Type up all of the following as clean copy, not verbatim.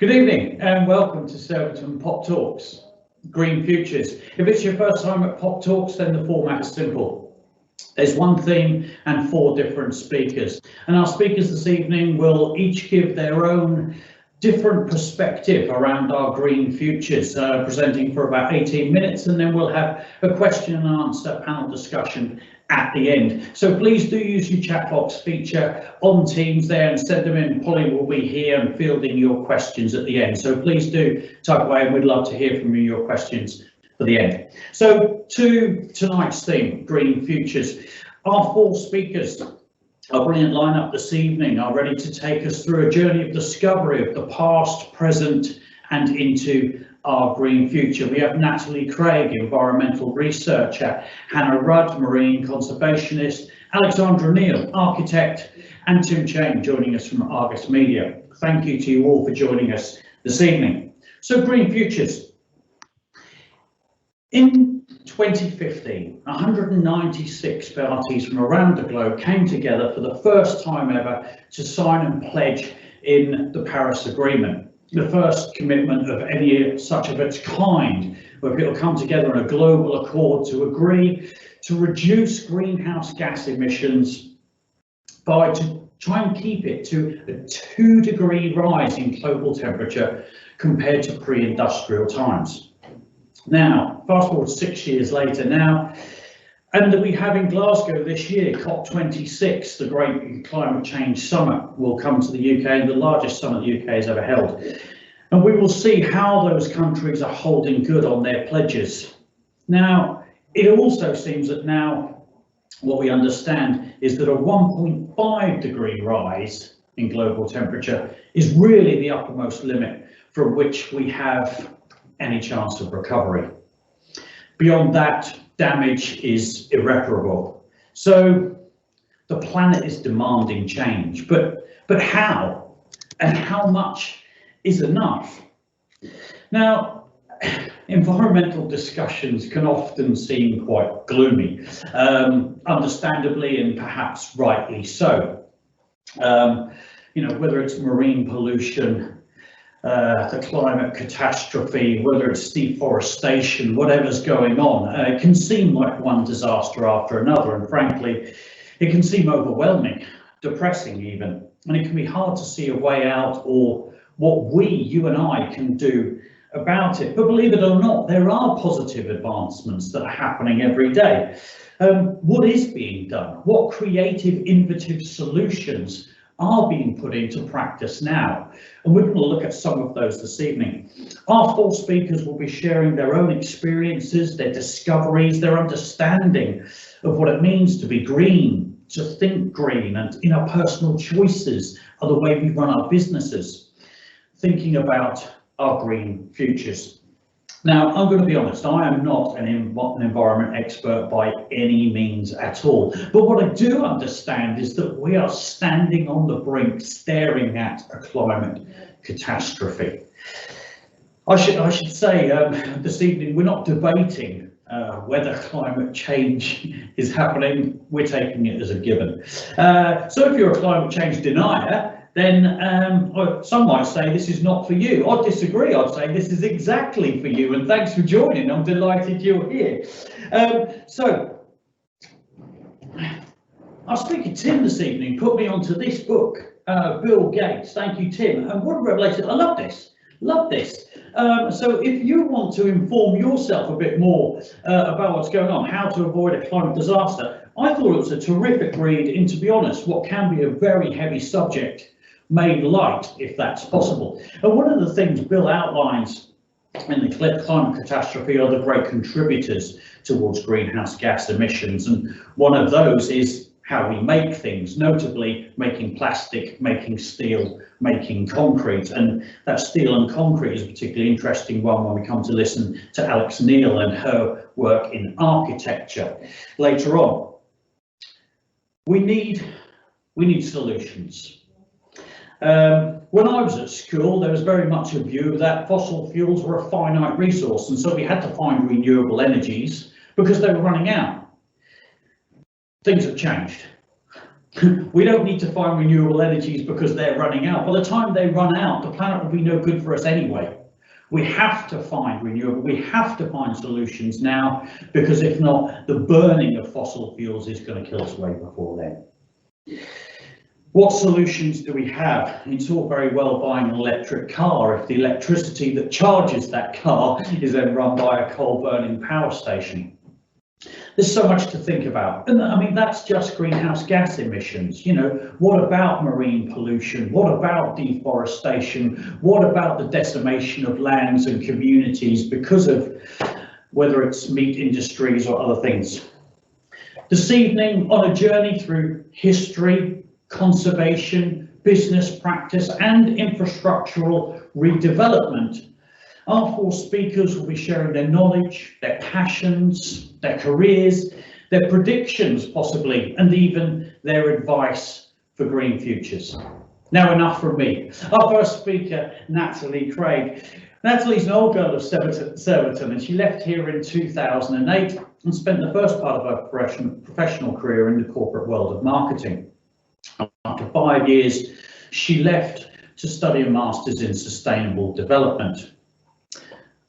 Good evening and welcome to Surbiton Pop Talks, Green Futures. If it's your first time at Pop Talks, then the format is simple. There's one theme and four different speakers. And our speakers this evening will each give their own different perspective around our green futures, presenting for about 18 minutes, and then we'll have a question and answer panel discussion at the end. So please do use your chat box feature on Teams there and send them in. Polly will be here and fielding your questions at the end. So please do type away and we'd love to hear from you, your questions for the end. So to tonight's theme, green futures. Our four speakers, our brilliant lineup this evening, are ready to take us through a journey of discovery of the past, present and into our green future. We have Natalie Craig, environmental researcher, Hannah Rudd, marine conservationist, Alexandra Neal, architect, and Tim Chain joining us from Argus Media. Thank you to you all for joining us this evening. So green futures. In 2015, 196 parties from around the globe came together for the first time ever to sign and pledge in the Paris Agreement. The first commitment of any such of its kind, where people come together in a global accord to agree to reduce greenhouse gas emissions by to try and keep it to a 2-degree rise in global temperature compared to pre-industrial times. Now, fast forward 6 years later now, and we have in Glasgow this year, COP26, the great climate change summit, will come to the UK, and the largest summit the UK has ever held. And we will see how those countries are holding good on their pledges. Now, it also seems that now what we understand is that a 1.5 degree rise in global temperature is really the uppermost limit from which we have any chance of recovery. Beyond that, damage is irreparable. So the planet is demanding change, but how and how much is enough? Now, environmental discussions can often seem quite gloomy, understandably and perhaps rightly so. You know, whether it's marine pollution, the climate catastrophe, whether it's deforestation, whatever's going on, it can seem like one disaster after another, and frankly it can seem overwhelming, depressing even, and it can be hard to see a way out or what you and I can do about it. But believe it or not, there are positive advancements that are happening every day. What is being done? What creative, innovative solutions are being put into practice now? And we're going to look at some of those this evening. Our four speakers will be sharing their own experiences, their discoveries, their understanding of what it means to be green, to think green, and in our personal choices are the way we run our businesses, thinking about our green futures. Now, I'm going to be honest, I am not an environment expert by any means at all. But what I do understand is that we are standing on the brink, staring at a climate catastrophe. I should say this evening, we're not debating whether climate change is happening. We're taking it as a given. So if you're a climate change denier, then some might say this is not for you. I'd disagree. I'd say this is exactly for you, and thanks for joining. I'm delighted you're here. So our speaker Tim this evening put me onto this book, Bill Gates. Thank you, Tim. And what a revelation. I love this. So if you want to inform yourself a bit more about what's going on, how to avoid a climate disaster, I thought it was a terrific read, and to be honest, what can be a very heavy subject made light, if that's possible. And one of the things Bill outlines in the climate catastrophe are the great contributors towards greenhouse gas emissions, and one of those is how we make things, notably making plastic, making steel, making concrete. And that steel and concrete is a particularly interesting one when we come to listen to Alex Neal and her work in architecture later on. We need solutions. When I was at school, there was very much a view that fossil fuels were a finite resource, and so we had to find renewable energies because they were running out. Things have changed. We don't need to find renewable energies because they're running out. By the time they run out, the planet will be no good for us anyway. We have to find renewable, we have to find solutions now, because if not, the burning of fossil fuels is going to kill us way before then. What solutions do we have? It's all very well buying an electric car if the electricity that charges that car is then run by a coal burning power station. There's so much to think about, and I mean that's just greenhouse gas emissions. You know, what about marine pollution? What about deforestation? What about the decimation of lands and communities because of whether it's meat industries or other things? This evening, on a journey through history, conservation, business practice and infrastructural redevelopment, our four speakers will be sharing their knowledge, their passions, their careers, their predictions possibly, and even their advice for green futures. Now enough from me. Our first speaker, Natalie Craig. Natalie's an old girl of Surbiton, and she left here in 2008 and spent the first part of her professional career in the corporate world of marketing. After 5 years, she left to study a master's in sustainable development.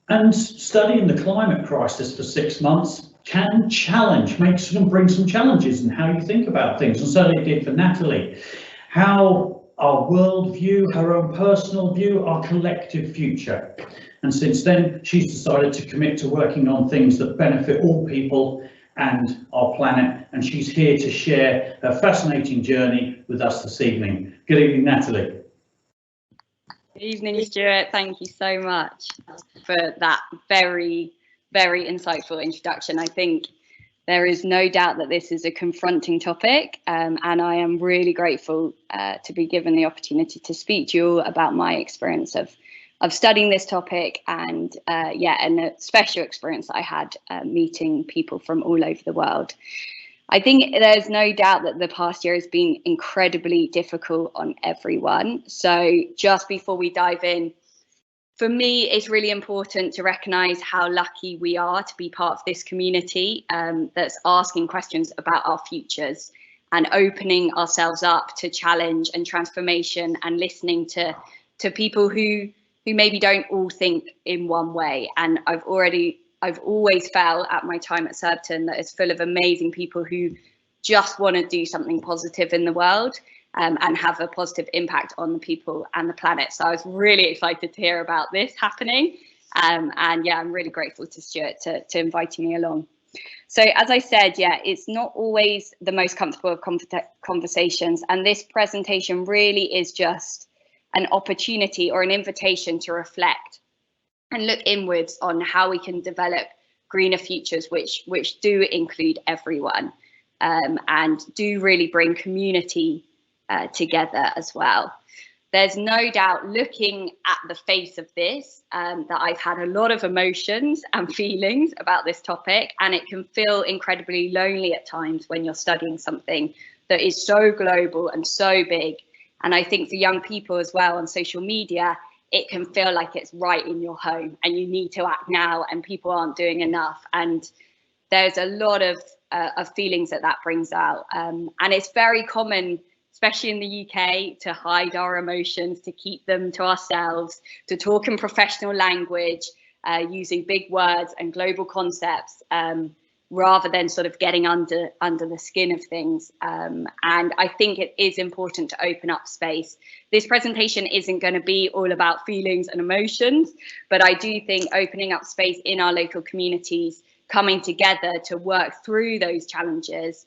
And studying the climate crisis for 6 months can bring some challenges in how you think about things, and certainly it did for Natalie. How our world view, her own personal view, our collective future. And since then, she's decided to commit to working on things that benefit all people and our planet, and she's here to share her fascinating journey with us this evening. Good evening, Natalie. Good evening, Stuart. Thank you so much for that very, very insightful introduction. I think there is no doubt that this is a confronting topic, and I am really grateful to be given the opportunity to speak to you all about my experience of studying this topic, and and a special experience that I had meeting people from all over the world. I think there's no doubt that the past year has been incredibly difficult on everyone. So just before we dive in, for me, it's really important to recognise how lucky we are to be part of this community that's asking questions about our futures and opening ourselves up to challenge and transformation, and listening to people who maybe don't all think in one way. And I've always felt at my time at Surbiton that it's full of amazing people who just want to do something positive in the world and have a positive impact on the people and the planet. So I was really excited to hear about this happening. And yeah, I'm really grateful to Stuart to inviting me along. So as I said, yeah, it's not always the most comfortable of conversations. And this presentation really is just an opportunity or an invitation to reflect and look inwards on how we can develop greener futures, which do include everyone and do really bring community together as well. There's no doubt, looking at the face of this, that I've had a lot of emotions and feelings about this topic, and it can feel incredibly lonely at times when you're studying something that is so global and so big. And I think for young people as well on social media, it can feel like it's right in your home and you need to act now and people aren't doing enough. And there's a lot of feelings that brings out. And it's very common, especially in the UK, to hide our emotions, to keep them to ourselves, to talk in professional language, using big words and global concepts, rather than sort of getting under the skin of things. And I think it is important to open up space. This presentation isn't going to be all about feelings and emotions, but I do think opening up space in our local communities, coming together to work through those challenges,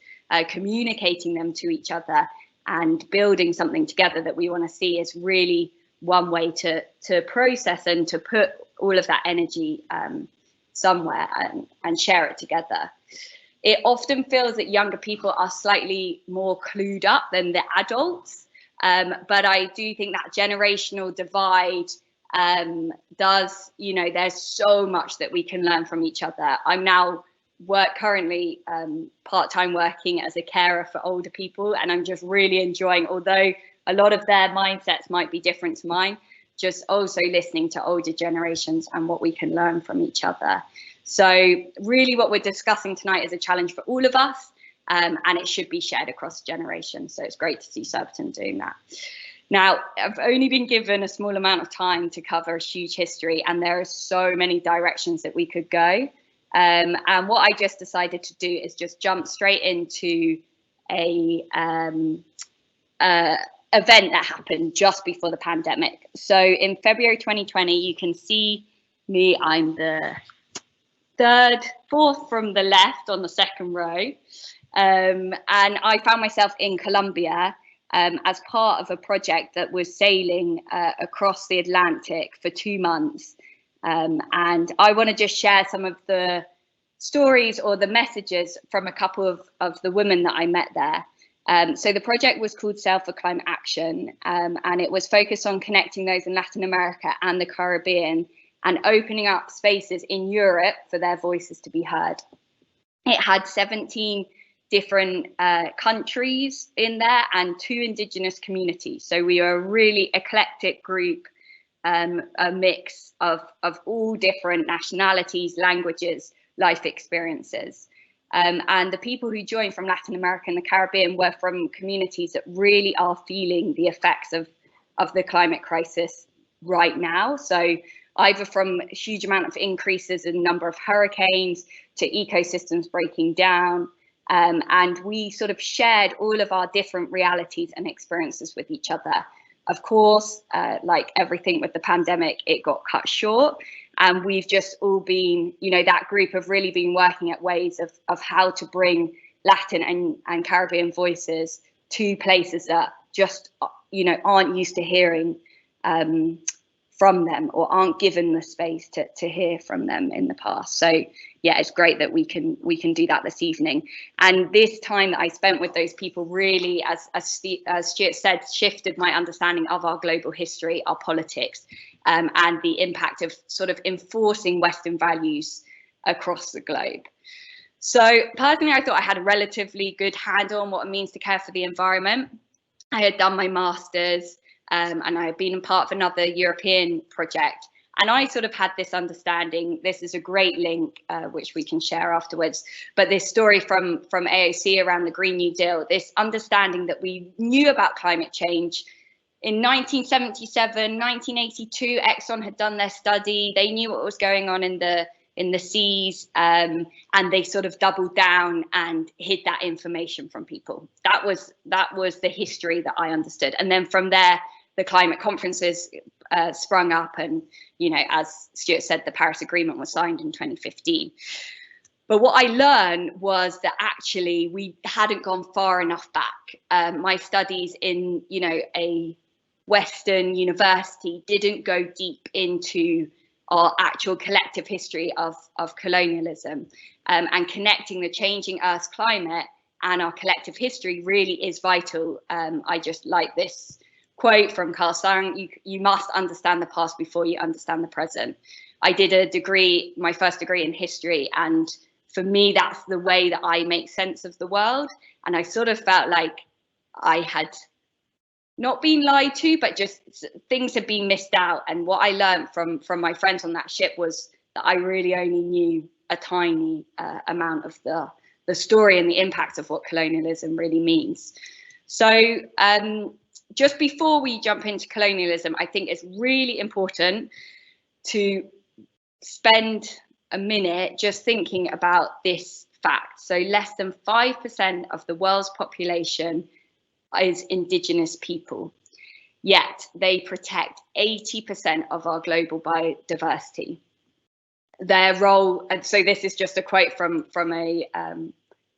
communicating them to each other and building something together that we want to see is really one way to process and to put all of that energy somewhere and share it together. It often feels that younger people are slightly more clued up than the adults, but I do think that generational divide does, there's so much that we can learn from each other. I'm now currently part-time working as a carer for older people, and I'm just really enjoying, although a lot of their mindsets might be different to mine, just also listening to older generations and what we can learn from each other. So really what we're discussing tonight is a challenge for all of us. and it should be shared across generations. So it's great to see Surbiton doing that. Now, I've only been given a small amount of time to cover a huge history, and there are so many directions that we could go. And what I just decided to do is just jump straight into a event that happened just before the pandemic. So in February 2020, you can see me, I'm the fourth from the left on the second row. And I found myself in Colombia as part of a project that was sailing across the Atlantic for 2 months. And I want to just share some of the stories or the messages from a couple of the women that I met there. So the project was called Sail for Climate Action, and it was focused on connecting those in Latin America and the Caribbean and opening up spaces in Europe for their voices to be heard. It had 17 different countries in there and 2 Indigenous communities. So we are a really eclectic group, a mix of all different nationalities, languages, life experiences. And the people who joined from Latin America and the Caribbean were from communities that really are feeling the effects of the climate crisis right now. So either from a huge amount of increases in number of hurricanes to ecosystems breaking down. And we sort of shared all of our different realities and experiences with each other. Of course, like everything with the pandemic, it got cut short. And we've just all been, that group have really been working at ways of how to bring Latin and Caribbean voices to places that just, aren't used to hearing from them or aren't given the space to hear from them in the past. So yeah, it's great that we can do that this evening. And this time that I spent with those people really, as Stuart said, shifted my understanding of our global history, our politics, and the impact of sort of enforcing Western values across the globe. So personally, I thought I had a relatively good handle on what it means to care for the environment. I had done my master's and I had been a part of another European project. And I sort of had this understanding, this is a great link, which we can share afterwards, but this story from AOC around the Green New Deal, this understanding that we knew about climate change. In 1977, 1982, Exxon had done their study. They knew what was going on in the seas, and they sort of doubled down and hid that information from people. That was the history that I understood. And then from there, the climate conferences sprung up, and as Stuart said, the Paris Agreement was signed in 2015. But what I learned was that actually we hadn't gone far enough back. My studies in a Western university didn't go deep into our actual collective history of colonialism, and connecting the changing Earth's climate and our collective history really is vital. I just like this quote from Carl Sagan: you must understand the past before you understand the present. I did a degree, my first degree in history, and for me that's the way that I make sense of the world. And I sort of felt like I had not been lied to, but just things had been missed out. And what I learned from my friends on that ship was that I really only knew a tiny amount of the story and the impact of what colonialism really means. So just before we jump into colonialism, I think it's really important to spend a minute just thinking about this fact. So less than 5% of the world's population is Indigenous people, yet they protect 80% of our global biodiversity. Their role, and so this is just a quote from a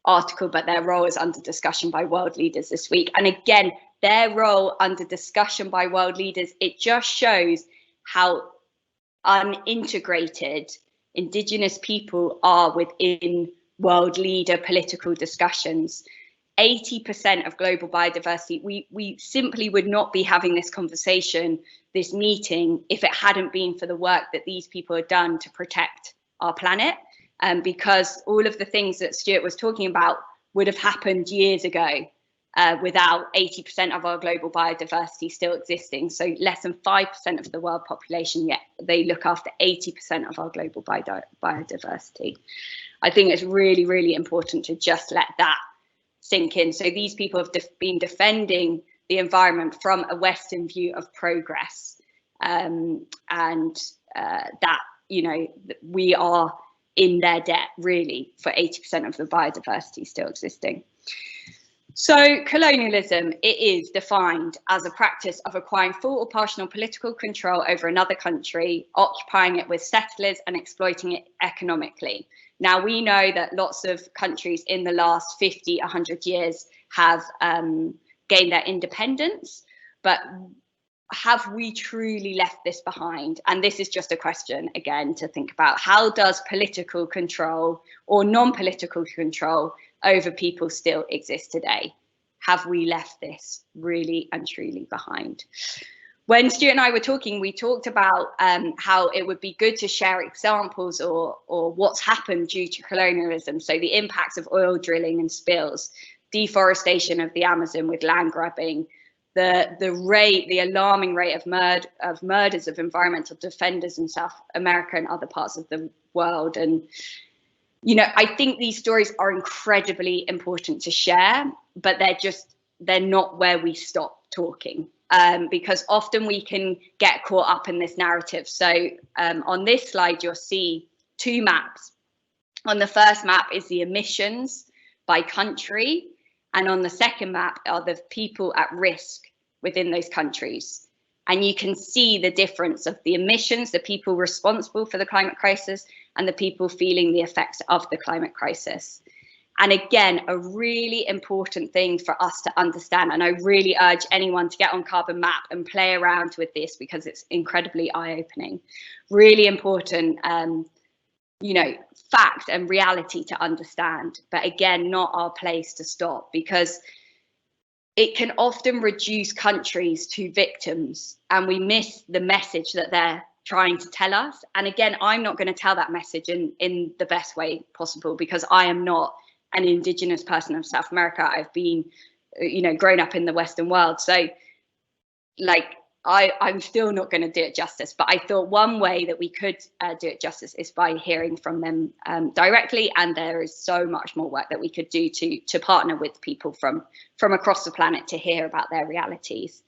article, but their role is under discussion by world leaders this week. And again, their role under discussion by world leaders, it just shows how unintegrated Indigenous people are within world leader political discussions. 80% of global biodiversity, we simply would not be having this conversation, this meeting, if it hadn't been for the work that these people have done to protect our planet. Because all of the things that Stuart was talking about would have happened years ago without 80% of our global biodiversity still existing. So less than 5% of the world population, yet they look after 80% of our global biodiversity. I think it's really, really important to just let that sink in. So these people have been defending the environment from a Western view of progress, and that, you know, we are in their debt really for 80% of the biodiversity still existing. So colonialism, it is defined as a practice of acquiring full or partial political control over another country, occupying it with settlers and exploiting it economically. Now, we know that lots of countries in the last 50, 100 years have gained their independence, but have we truly left this behind? And this is just a question, again, to think about. How does political control or non-political control over people still exist today? Have we left this really and truly behind? When Stuart and I were talking, we talked about how it would be good to share examples or what's happened due to colonialism. So the impacts of oil drilling and spills, deforestation of the Amazon with land grabbing, the alarming rate of murders of environmental defenders in South America and other parts of the world. And, you know, I think these stories are incredibly important to share, but they're not where we stop talking, because often we can get caught up in this narrative. So on this slide, you'll see two maps. On the first map is the emissions by country, and on the second map are the people at risk within those countries. And you can see the difference of the emissions, the people responsible for the climate crisis, and the people feeling the effects of the climate crisis. And again, a really important thing for us to understand, and I really urge anyone to get on Carbon Map and play around with this because it's incredibly eye-opening. Really important, you know, fact and reality to understand, but again, not our place to stop, because it can often reduce countries to victims and we miss the message that they're trying to tell us. And again, I'm not going to tell that message in the best way possible, because I am not an Indigenous person of South America. I've been, you know, grown up in the Western world. So like, I'm still not going to do it justice, but I thought one way that we could do it justice is by hearing from them directly. And there is so much more work that we could do to partner with people from across the planet to hear about their realities.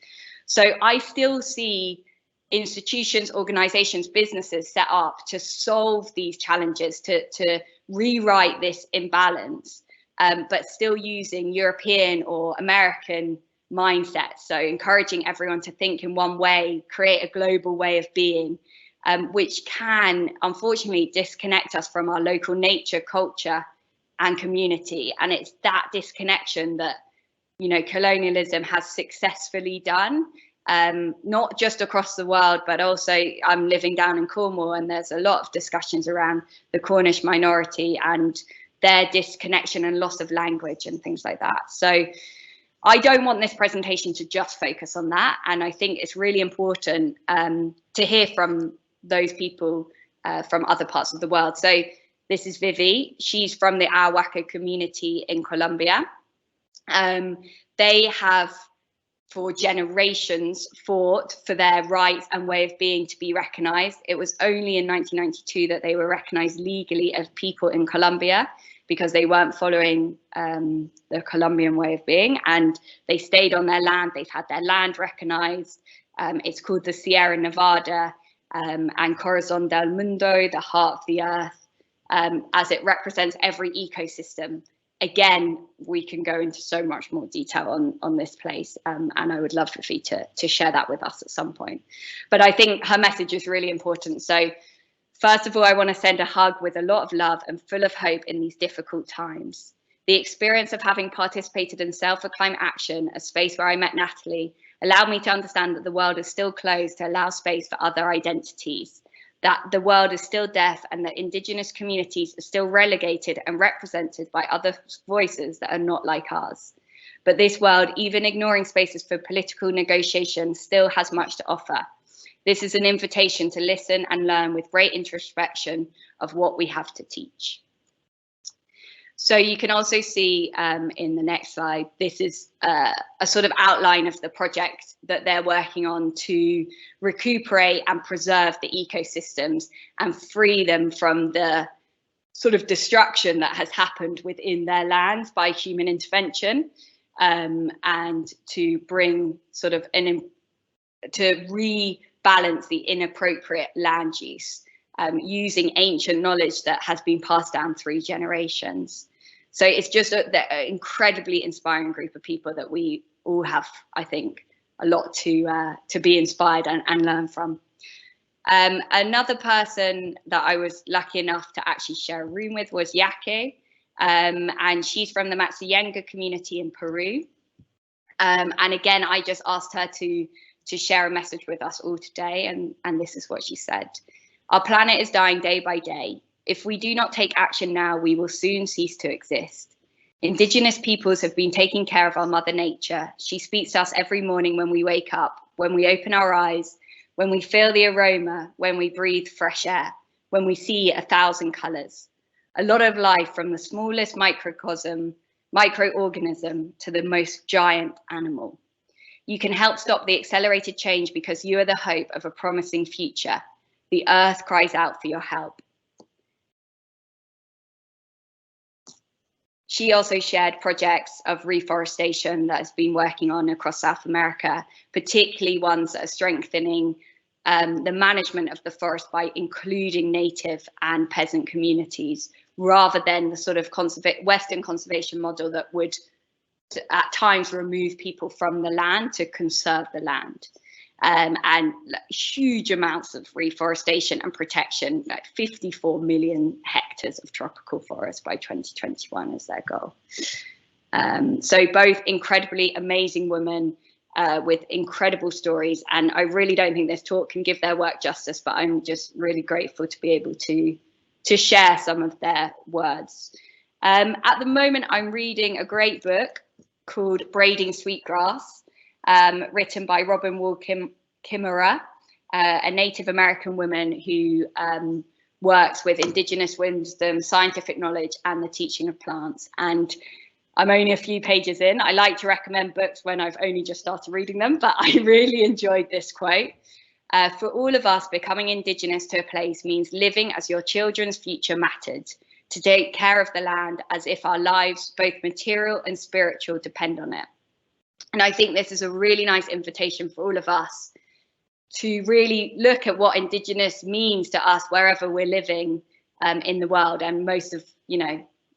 So I still see institutions, organizations, businesses set up to solve these challenges, to rewrite this imbalance, but still using European or American mindset. So encouraging everyone to think in one way, create a global way of being, which can unfortunately disconnect us from our local nature, culture, and community. And it's that disconnection that, you know, colonialism has successfully done, not just across the world, but also I'm living down in Cornwall, and there's a lot of discussions around the Cornish minority and their disconnection and loss of language and things like that. So I don't want this presentation to just focus on that. And I think it's really important to hear from those people from other parts of the world. So this is Vivi. She's from the Arhuaco community in Colombia. They have for generations fought for their rights and way of being to be recognized. It was only in 1992 that they were recognized legally as people in Colombia, because they weren't following the Colombian way of being, and they stayed on their land. They've had their land recognized. It's called the Sierra Nevada and Corazon del Mundo, the heart of the earth, as it represents every ecosystem. Again, we can go into so much more detail on this place, and I would love for Fee to share that with us at some point. But I think her message is really important. So first of all, I want to send a hug with a lot of love and full of hope in these difficult times. The experience of having participated in Sail for Climate Action, a space where I met Natalie, allowed me to understand that the world is still closed to allow space for other identities, that the world is still deaf, and that Indigenous communities are still relegated and represented by other voices that are not like ours. But this world, even ignoring spaces for political negotiation, still has much to offer. This is an invitation to listen and learn with great introspection of what we have to teach. So you can also see in the next slide, this is a sort of outline of the project that they're working on to recuperate and preserve the ecosystems and free them from the sort of destruction that has happened within their lands by human intervention, and to bring sort of to rebalance the inappropriate land use, using ancient knowledge that has been passed down through generations. So it's just an incredibly inspiring group of people that we all have, I think, a lot to be inspired and learn from. Another person that I was lucky enough to actually share a room with was Yake, and she's from the Matsuyenga community in Peru. And again, I just asked her to share a message with us all today, and this is what she said. Our planet is dying day by day. If we do not take action now, we will soon cease to exist. Indigenous peoples have been taking care of our Mother Nature. She speaks to us every morning when we wake up, when we open our eyes, when we feel the aroma, when we breathe fresh air, when we see 1,000 colours. A lot of life, from the smallest microorganism to the most giant animal. You can help stop the accelerated change because you are the hope of a promising future. The earth cries out for your help. She also shared projects of reforestation that has been working on across South America, particularly ones that are strengthening the management of the forest by including native and peasant communities, rather than the sort of Western conservation model that would at times remove people from the land to conserve the land. And huge amounts of reforestation and protection, like 54 million hectares of tropical forest by 2021 is their goal. So both incredibly amazing women with incredible stories, and I really don't think this talk can give their work justice, but I'm just really grateful to be able to share some of their words. At the moment, I'm reading a great book called Braiding Sweetgrass, written by Robin Wall Kimmerer, a Native American woman who works with Indigenous wisdom, scientific knowledge, and the teaching of plants. And I'm only a few pages in. I like to recommend books when I've only just started reading them, but I really enjoyed this quote. For all of us, becoming Indigenous to a place means living as your children's future mattered, to take care of the land as if our lives, both material and spiritual, depend on it. And I think this is a really nice invitation for all of us to really look at what Indigenous means to us wherever we're living in the world. And most of,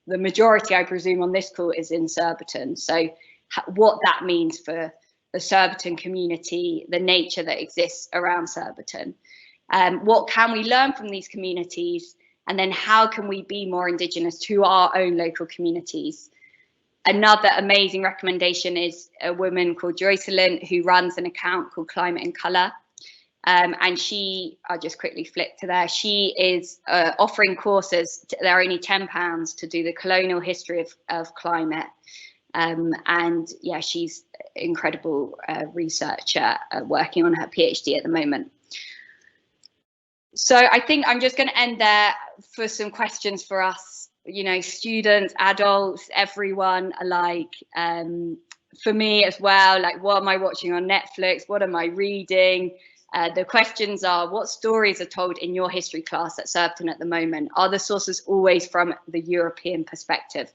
the majority, I presume, on this call is in Surbiton. So what that means for the Surbiton community, the nature that exists around Surbiton. What can we learn from these communities? And then how can we be more Indigenous to our own local communities? Another amazing recommendation is a woman called Joycelyn, who runs an account called Climate in Colour. And she, I'll just quickly flick to there, she is offering courses, they're only £10 to do the colonial history of climate. And yeah, she's an incredible researcher working on her PhD at the moment. So I think I'm just going to end there for some questions for us, students, adults, everyone alike. For me as well, like, what am I watching on Netflix? What am I reading? The questions are, what stories are told in your history class at Surbiton at the moment? Are the sources always from the European perspective?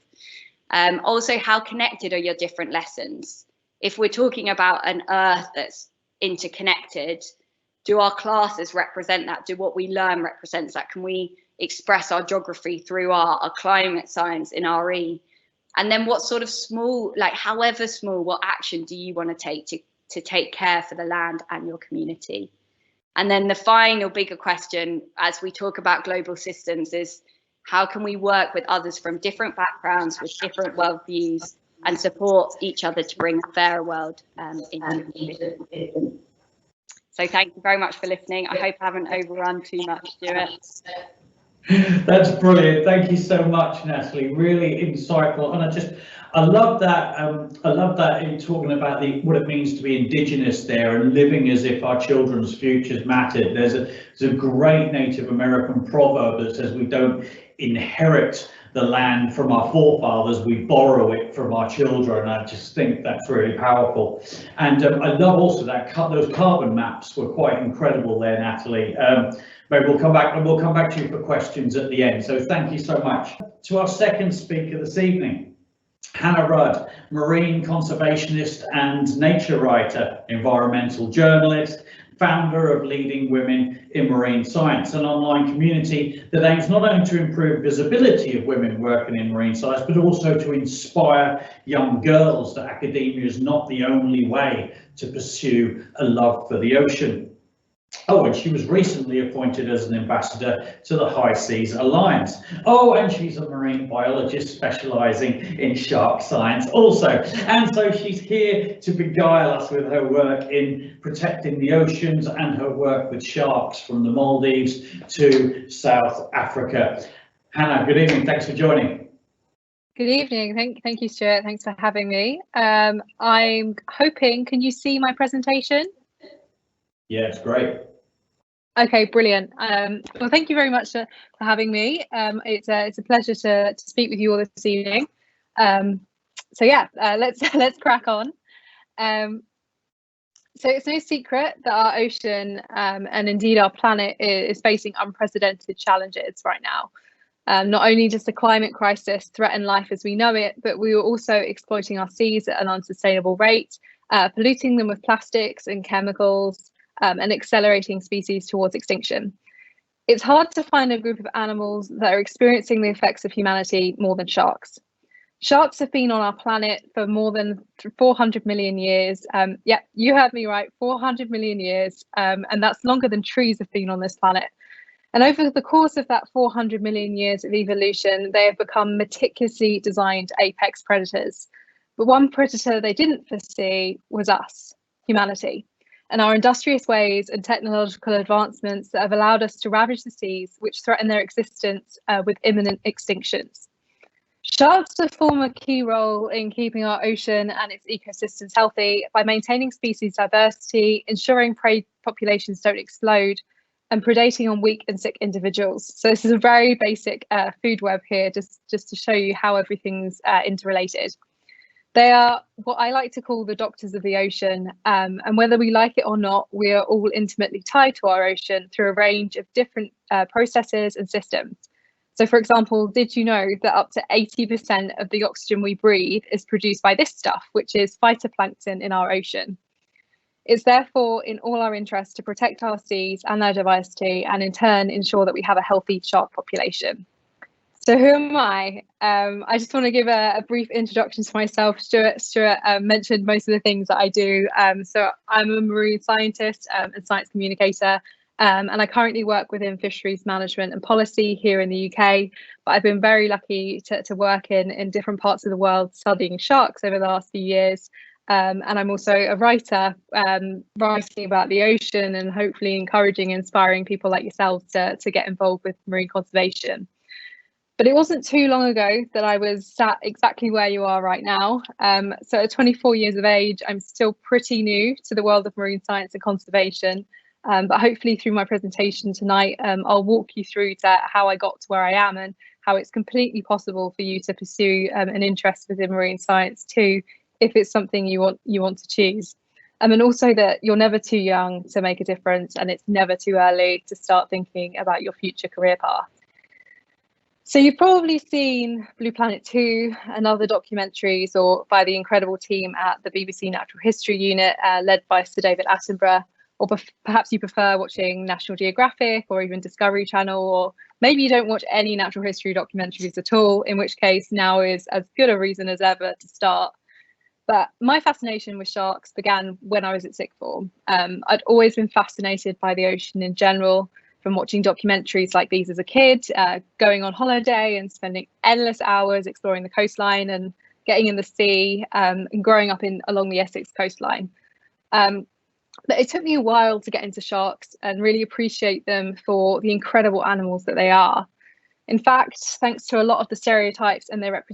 Also, how connected are your different lessons? If we're talking about an earth that's interconnected, do our classes represent that? Do what we learn represent that? Can we express our geography through our climate science in RE? And then what sort of small, like however small, what action do you want to take to take care for the land and your community? And then the final bigger question, as we talk about global systems, is how can we work with others from different backgrounds, with different worldviews, and support each other to bring a fairer world in the future? So thank you very much for listening. I hope I haven't overrun too much, Stuart. That's brilliant. Thank you so much, Natalie. Really insightful, and I love that. I love that in talking about what it means to be Indigenous there and living as if our children's futures mattered. There's a great Native American proverb that says we don't inherit the land from our forefathers, we borrow it from our children. I just think that's really powerful. And I love also that those carbon maps were quite incredible there, Natalie. Maybe we'll come back and we'll come back to you for questions at the end. So thank you so much. To our second speaker this evening, Hannah Rudd, marine conservationist and nature writer, environmental journalist, founder of Leading Women in Marine Science, an online community that aims not only to improve visibility of women working in marine science, but also to inspire young girls that academia is not the only way to pursue a love for the ocean. Oh, and she was recently appointed as an ambassador to the High Seas Alliance. Oh, and she's a marine biologist specialising in shark science also. And so she's here to beguile us with her work in protecting the oceans and her work with sharks from the Maldives to South Africa. Hannah, good evening. Thanks for joining. Good evening. Thank you, Stuart. Thanks for having me. I'm hoping, can you see my presentation? Yeah, it's great. Okay, brilliant. Well, thank you very much for having me. It's a pleasure to speak with you all this evening. So yeah, let's crack on. So it's no secret that our ocean and indeed our planet is facing unprecedented challenges right now. Not only does the climate crisis threaten life as we know it, but we are also exploiting our seas at an unsustainable rate, polluting them with plastics and chemicals, and accelerating species towards extinction. It's hard to find a group of animals that are experiencing the effects of humanity more than sharks. Sharks have been on our planet for more than 400 million years. Yeah, you heard me right, 400 million years, and that's longer than trees have been on this planet. And over the course of that 400 million years of evolution, they have become meticulously designed apex predators. But one predator they didn't foresee was us, humanity, and our industrious ways and technological advancements that have allowed us to ravage the seas, which threaten their existence with imminent extinctions. Sharks perform a key role in keeping our ocean and its ecosystems healthy by maintaining species diversity, ensuring prey populations don't explode, and predating on weak and sick individuals. So this is a very basic food web here, just to show you how everything's interrelated. They are what I like to call the doctors of the ocean, and whether we like it or not, we are all intimately tied to our ocean through a range of different processes and systems. So for example, did you know that up to 80% of the oxygen we breathe is produced by this stuff, which is phytoplankton in our ocean? It's therefore in all our interests to protect our seas and their diversity, and in turn ensure that we have a healthy shark population. So who am I? I just want to give a brief introduction to myself. Stuart mentioned most of the things that I do. So I'm a marine scientist and science communicator, and I currently work within fisheries management and policy here in the UK. But I've been very lucky to work in different parts of the world studying sharks over the last few years. And I'm also a writer, writing about the ocean and hopefully encouraging and inspiring people like yourselves to get involved with marine conservation. But it wasn't too long ago that I was sat exactly where you are right now. So at 24 years of age, I'm still pretty new to the world of marine science and conservation. But hopefully through my presentation tonight, I'll walk you through to how I got to where I am and how it's completely possible for you to pursue an interest within marine science too, if it's something you want to choose. And also that you're never too young to make a difference, and it's never too early to start thinking about your future career path. So you've probably seen Blue Planet 2 and other documentaries, or by the incredible team at the BBC Natural History Unit, led by Sir David Attenborough, or perhaps you prefer watching National Geographic or even Discovery Channel, or maybe you don't watch any natural history documentaries at all, in which case now is as good a reason as ever to start. But my fascination with sharks began when I was at sixth form. I'd always been fascinated by the ocean in general, from watching documentaries like these as a kid, going on holiday and spending endless hours exploring the coastline and getting in the sea, and growing up along the Essex coastline. But it took me a while to get into sharks and really appreciate them for the incredible animals that they are. In fact, thanks to a lot of the stereotypes and their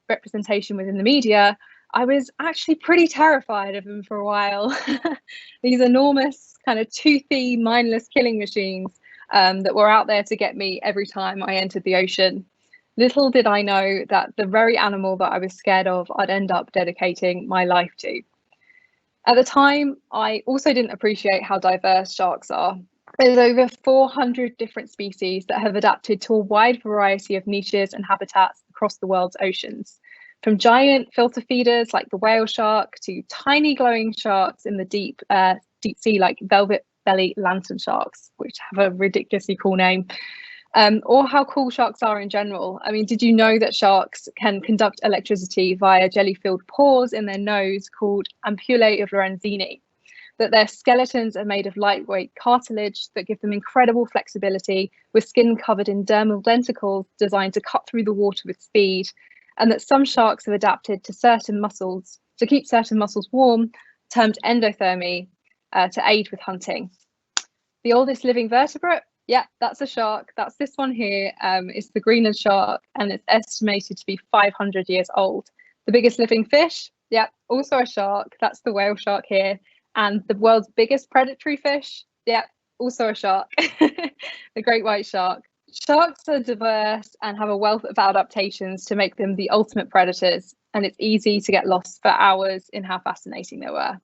representation within the media, I was actually pretty terrified of them for a while. These enormous, kind of toothy, mindless killing machines that were out there to get me every time I entered the ocean. Little did I know that the very animal that I was scared of, I'd end up dedicating my life to. At the time, I also didn't appreciate how diverse sharks are. There's over 400 different species that have adapted to a wide variety of niches and habitats across the world's oceans, from giant filter feeders like the whale shark to tiny glowing sharks in the deep sea like velvet belly lantern sharks, which have a ridiculously cool name. Or how cool sharks are in general. I mean, did you know that sharks can conduct electricity via jelly-filled pores in their nose called ampullae of Lorenzini? That their skeletons are made of lightweight cartilage that give them incredible flexibility, with skin covered in dermal denticles designed to cut through the water with speed, and that some sharks have adapted to certain muscles to keep certain muscles warm, termed endothermy, to aid with hunting. The oldest living vertebrate, yeah, that's a shark. That's this one here. It's the Greenland shark, and it's estimated to be 500 years old. The biggest living fish, yeah, also a shark. That's the whale shark here. And the world's biggest predatory fish, yeah, also a shark, the great white shark. Sharks are diverse and have a wealth of adaptations to make them the ultimate predators, and it's easy to get lost for hours in how fascinating they were.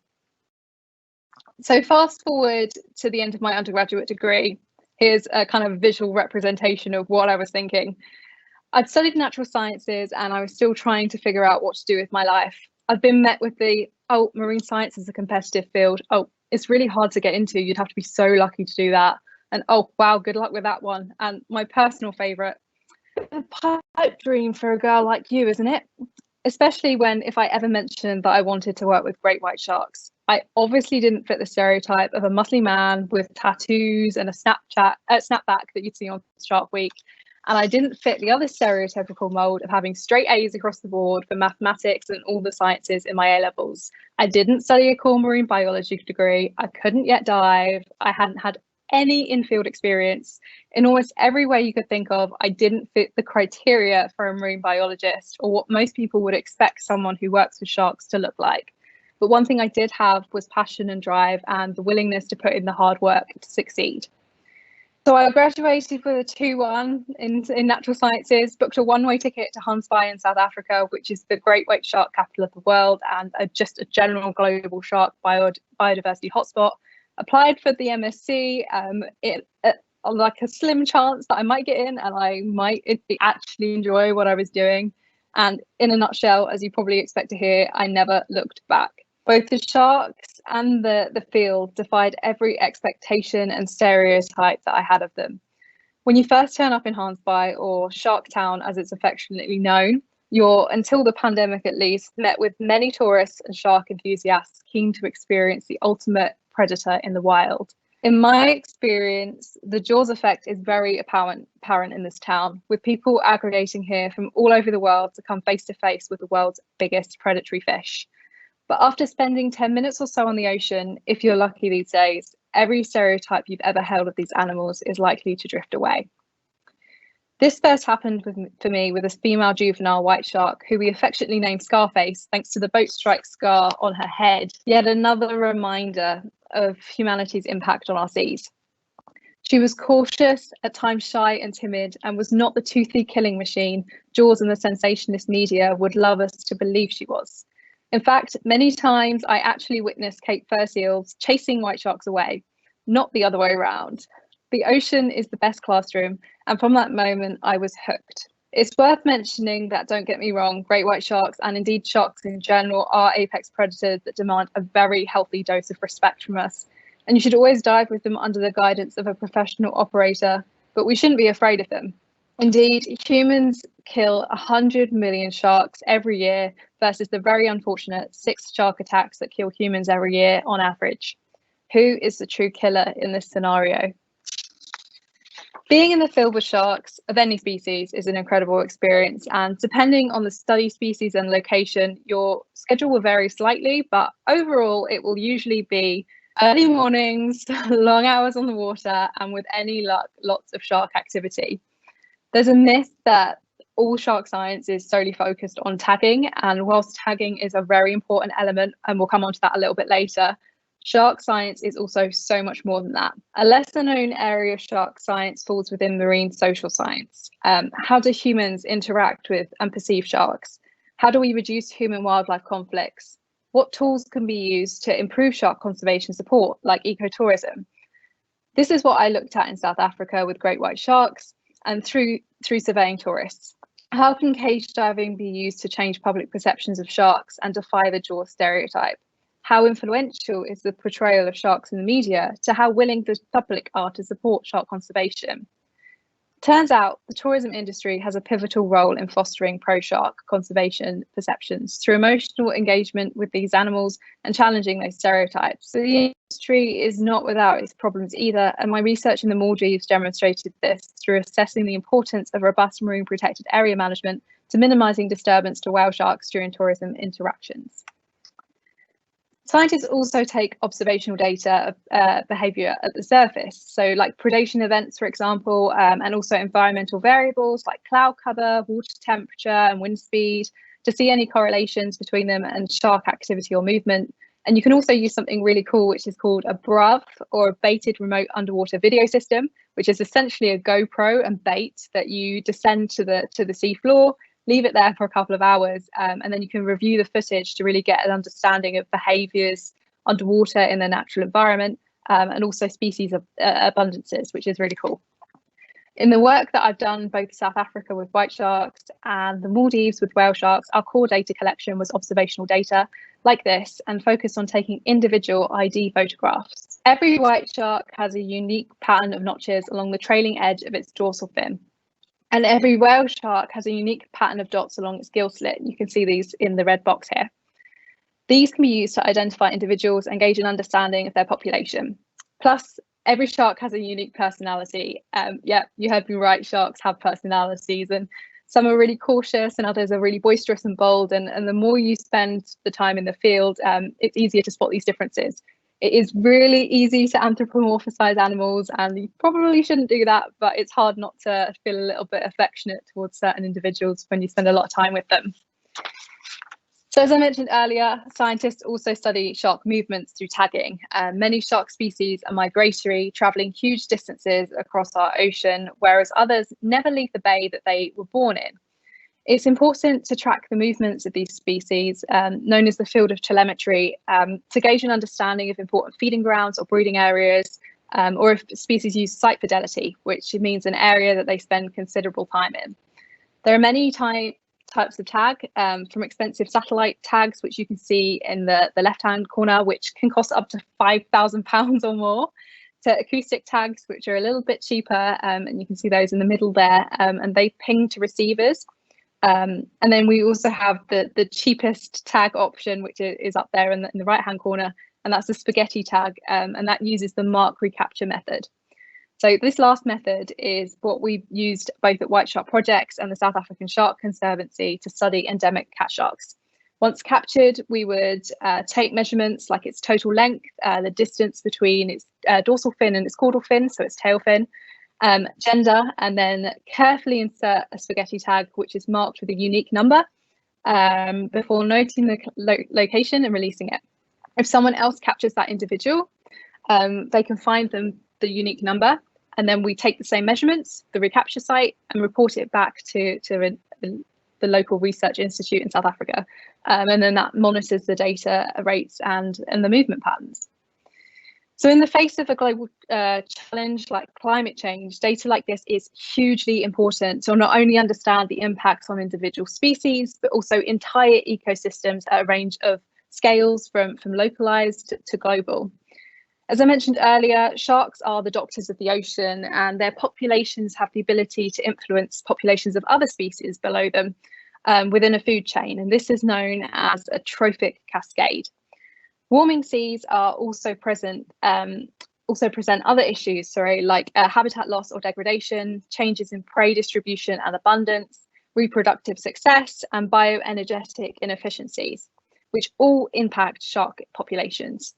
So fast forward to the end of my undergraduate degree, here's a kind of visual representation of what I was thinking. I'd studied natural sciences and I was still trying to figure out what to do with my life. I've been met with the, oh, marine science is a competitive field. Oh, it's really hard to get into. You'd have to be so lucky to do that. And oh, wow, good luck with that one. And my personal favourite, a pipe dream for a girl like you, isn't it? Especially when, if I ever mentioned that I wanted to work with great white sharks. I obviously didn't fit the stereotype of a muscly man with tattoos and a snapback that you'd see on Shark Week. And I didn't fit the other stereotypical mold of having straight A's across the board for mathematics and all the sciences in my A-levels. I didn't study a core marine biology degree. I couldn't yet dive. I hadn't had any in-field experience. In almost every way you could think of, I didn't fit the criteria for a marine biologist or what most people would expect someone who works with sharks to look like. But one thing I did have was passion and drive and the willingness to put in the hard work to succeed. So I graduated with a 2-1 in natural sciences, booked a one-way ticket to Hundsby in South Africa, which is the great white shark capital of the world and just a general global shark biodiversity hotspot. Applied for the MSc, like a slim chance that I might get in and I might actually enjoy what I was doing. And in a nutshell, as you probably expect to hear, I never looked back. Both the sharks and the field defied every expectation and stereotype that I had of them. When you first turn up in Hundsby, or Shark Town as it's affectionately known, you're, until the pandemic at least, met with many tourists and shark enthusiasts keen to experience the ultimate predator in the wild. In my experience, the Jaws effect is very apparent in this town, with people aggregating here from all over the world to come face to face with the world's biggest predatory fish. But after spending 10 minutes or so on the ocean, if you're lucky these days, every stereotype you've ever held of these animals is likely to drift away. This first happened for me with a female juvenile white shark who we affectionately named Scarface, thanks to the boat strike scar on her head. Yet another reminder of humanity's impact on our seas. She was cautious, at times shy and timid, and was not the toothy killing machine Jaws and the sensationalist media would love us to believe she was. In fact, many times I actually witnessed Cape fur seals chasing white sharks away, not the other way around. The ocean is the best classroom, and from that moment I was hooked. It's worth mentioning that, don't get me wrong, great white sharks and indeed sharks in general are apex predators that demand a very healthy dose of respect from us. And you should always dive with them under the guidance of a professional operator, but we shouldn't be afraid of them. Indeed, humans kill 100 million sharks every year versus the very unfortunate 6 shark attacks that kill humans every year on average. Who is the true killer in this scenario? Being in the field with sharks of any species is an incredible experience, and depending on the study species and location, your schedule will vary slightly, but overall it will usually be early mornings, long hours on the water, and with any luck, lots of shark activity. There's a myth that all shark science is solely focused on tagging, and whilst tagging is a very important element, and we'll come on to that a little bit later, shark science is also so much more than that. A lesser known area of shark science falls within marine social science. How do humans interact with and perceive sharks? How do we reduce human-wildlife conflicts? What tools can be used to improve shark conservation support, like ecotourism? This is what I looked at in South Africa with great white sharks and through surveying tourists. How can cage diving be used to change public perceptions of sharks and defy the jaws stereotype? How influential is the portrayal of sharks in the media to how willing the public are to support shark conservation? Turns out the tourism industry has a pivotal role in fostering pro-shark conservation perceptions through emotional engagement with these animals and challenging those stereotypes. So the industry is not without its problems either, and my research in the Maldives demonstrated this through assessing the importance of robust marine protected area management to minimising disturbance to whale sharks during tourism interactions. Scientists also take observational data of behaviour at the surface, so like predation events, for example, and also environmental variables like cloud cover, water temperature and wind speed to see any correlations between them and shark activity or movement. And you can also use something really cool, which is called a BRUV, or a baited remote underwater video system, which is essentially a GoPro and bait that you descend to the seafloor, leave it there for a couple of hours, and then you can review the footage to really get an understanding of behaviours underwater in their natural environment, and also species of abundances, which is really cool. In the work that I've done both South Africa with white sharks and the Maldives with whale sharks, our core data collection was observational data like this and focused on taking individual ID photographs. Every white shark has a unique pattern of notches along the trailing edge of its dorsal fin. And every whale shark has a unique pattern of dots along its gill slit. You can see these in the red box here. These can be used to identify individuals and gauge an understanding of their population. Plus, every shark has a unique personality. Yeah, you heard me right, sharks have personalities, and some are really cautious and others are really boisterous and bold. And the more you spend the time in the field, it's easier to spot these differences. It is really easy to anthropomorphize animals, and you probably shouldn't do that, but it's hard not to feel a little bit affectionate towards certain individuals when you spend a lot of time with them. So as I mentioned earlier, scientists also study shark movements through tagging. Many shark species are migratory, traveling huge distances across our ocean, whereas others never leave the bay that they were born in. It's important to track the movements of these species, known as the field of telemetry, to gauge an understanding of important feeding grounds or breeding areas, or if species use site fidelity, which means an area that they spend considerable time in. There are many types of tag, from expensive satellite tags, which you can see in the left-hand corner, which can cost up to £5,000 or more, to acoustic tags, which are a little bit cheaper, and you can see those in the middle there, and they ping to receivers. And then we also have the cheapest tag option, which is up there in the right hand corner, and that's the spaghetti tag, and that uses the mark recapture method. So this last method is what we've used both at White Shark Projects and the South African Shark Conservancy to study endemic cat sharks. Once captured, we would take measurements like its total length, the distance between its dorsal fin and its caudal fin, so its tail fin, gender, and then carefully insert a spaghetti tag which is marked with a unique number before noting the location and releasing it. If someone else captures that individual, they can find them the unique number, and then we take the same measurements, the recapture site, and report it back to the local research institute in South Africa, and then that monitors the data rates and the movement patterns. So in the face of a global challenge like climate change, data like this is hugely important to not only understand the impacts on individual species, but also entire ecosystems at a range of scales from localized to global. As I mentioned earlier, sharks are the doctors of the ocean, and their populations have the ability to influence populations of other species below them within a food chain, and this is known as a trophic cascade. Warming seas are also present other issues, like habitat loss or degradation, changes in prey distribution and abundance, reproductive success, and bioenergetic inefficiencies, which all impact shark populations.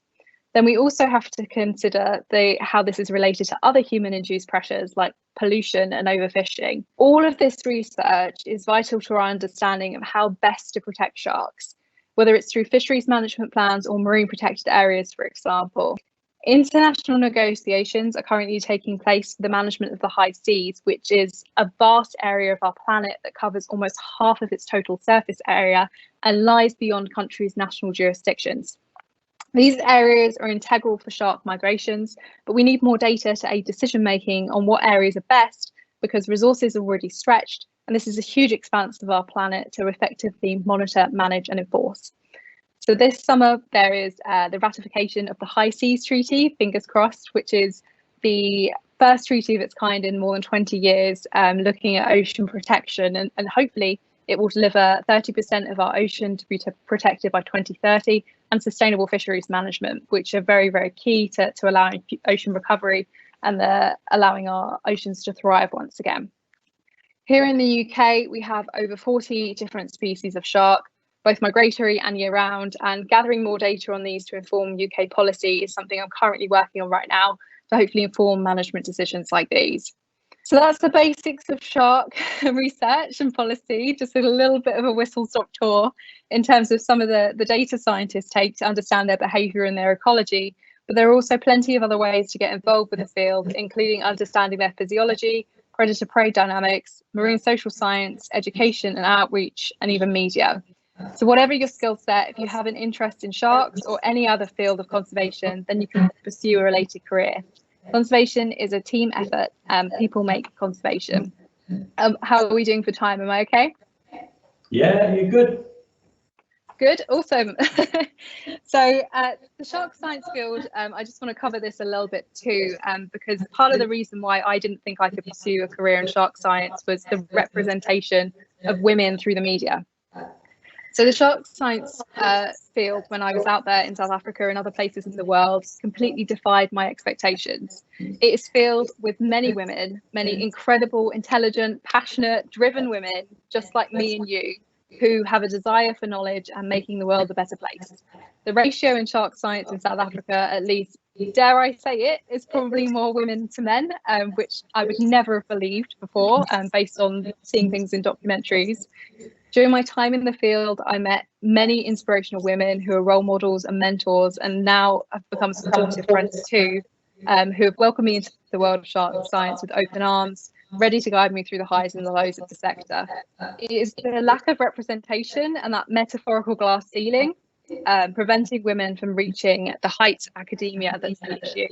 Then we also have to consider how this is related to other human-induced pressures like pollution and overfishing. All of this research is vital to our understanding of how best to protect sharks, whether it's through fisheries management plans or marine protected areas, for example. International negotiations are currently taking place for the management of the high seas, which is a vast area of our planet that covers almost half of its total surface area and lies beyond countries' national jurisdictions. These areas are integral for shark migrations, but we need more data to aid decision making on what areas are best, because resources are already stretched, and this is a huge expanse of our planet to effectively monitor, manage and enforce. So this summer there is the ratification of the High Seas Treaty, fingers crossed, which is the first treaty of its kind in more than 20 years, looking at ocean protection, and hopefully it will deliver 30% of our ocean to be protected by 2030, and sustainable fisheries management, which are very, very key to allowing ocean recovery and allowing our oceans to thrive once again. Here in the UK, we have over 40 different species of shark, both migratory and year-round, and gathering more data on these to inform UK policy is something I'm currently working on right now to hopefully inform management decisions like these. So that's the basics of shark research and policy, just a little bit of a whistle-stop tour in terms of some of the data scientists take to understand their behaviour and their ecology. But there are also plenty of other ways to get involved with the field, including understanding their physiology, predator-prey dynamics, marine social science, education and outreach, and even media. So whatever your skill set, if you have an interest in sharks or any other field of conservation, then you can pursue a related career. Conservation is a team effort, and people make conservation. How are we doing for time? Am I okay? Yeah, you're good. Good, awesome. So the shark science field, I just want to cover this a little bit too, because part of the reason why I didn't think I could pursue a career in shark science was the representation of women through the media. So the shark science field, when I was out there in South Africa and other places in the world, completely defied my expectations. It is filled with many women, many incredible, intelligent, passionate, driven women, just like me and you, who have a desire for knowledge and making the world a better place. The ratio in shark science in South Africa, at least, dare I say it, is probably more women to men, which I would never have believed before, based on seeing things in documentaries. During my time in the field, I met many inspirational women who are role models and mentors, and now have become supportive friends too, who have welcomed me into the world of shark science with open arms, ready to guide me through the highs and the lows of the sector. It is the lack of representation and that metaphorical glass ceiling, preventing women from reaching the heights of academia that's an issue.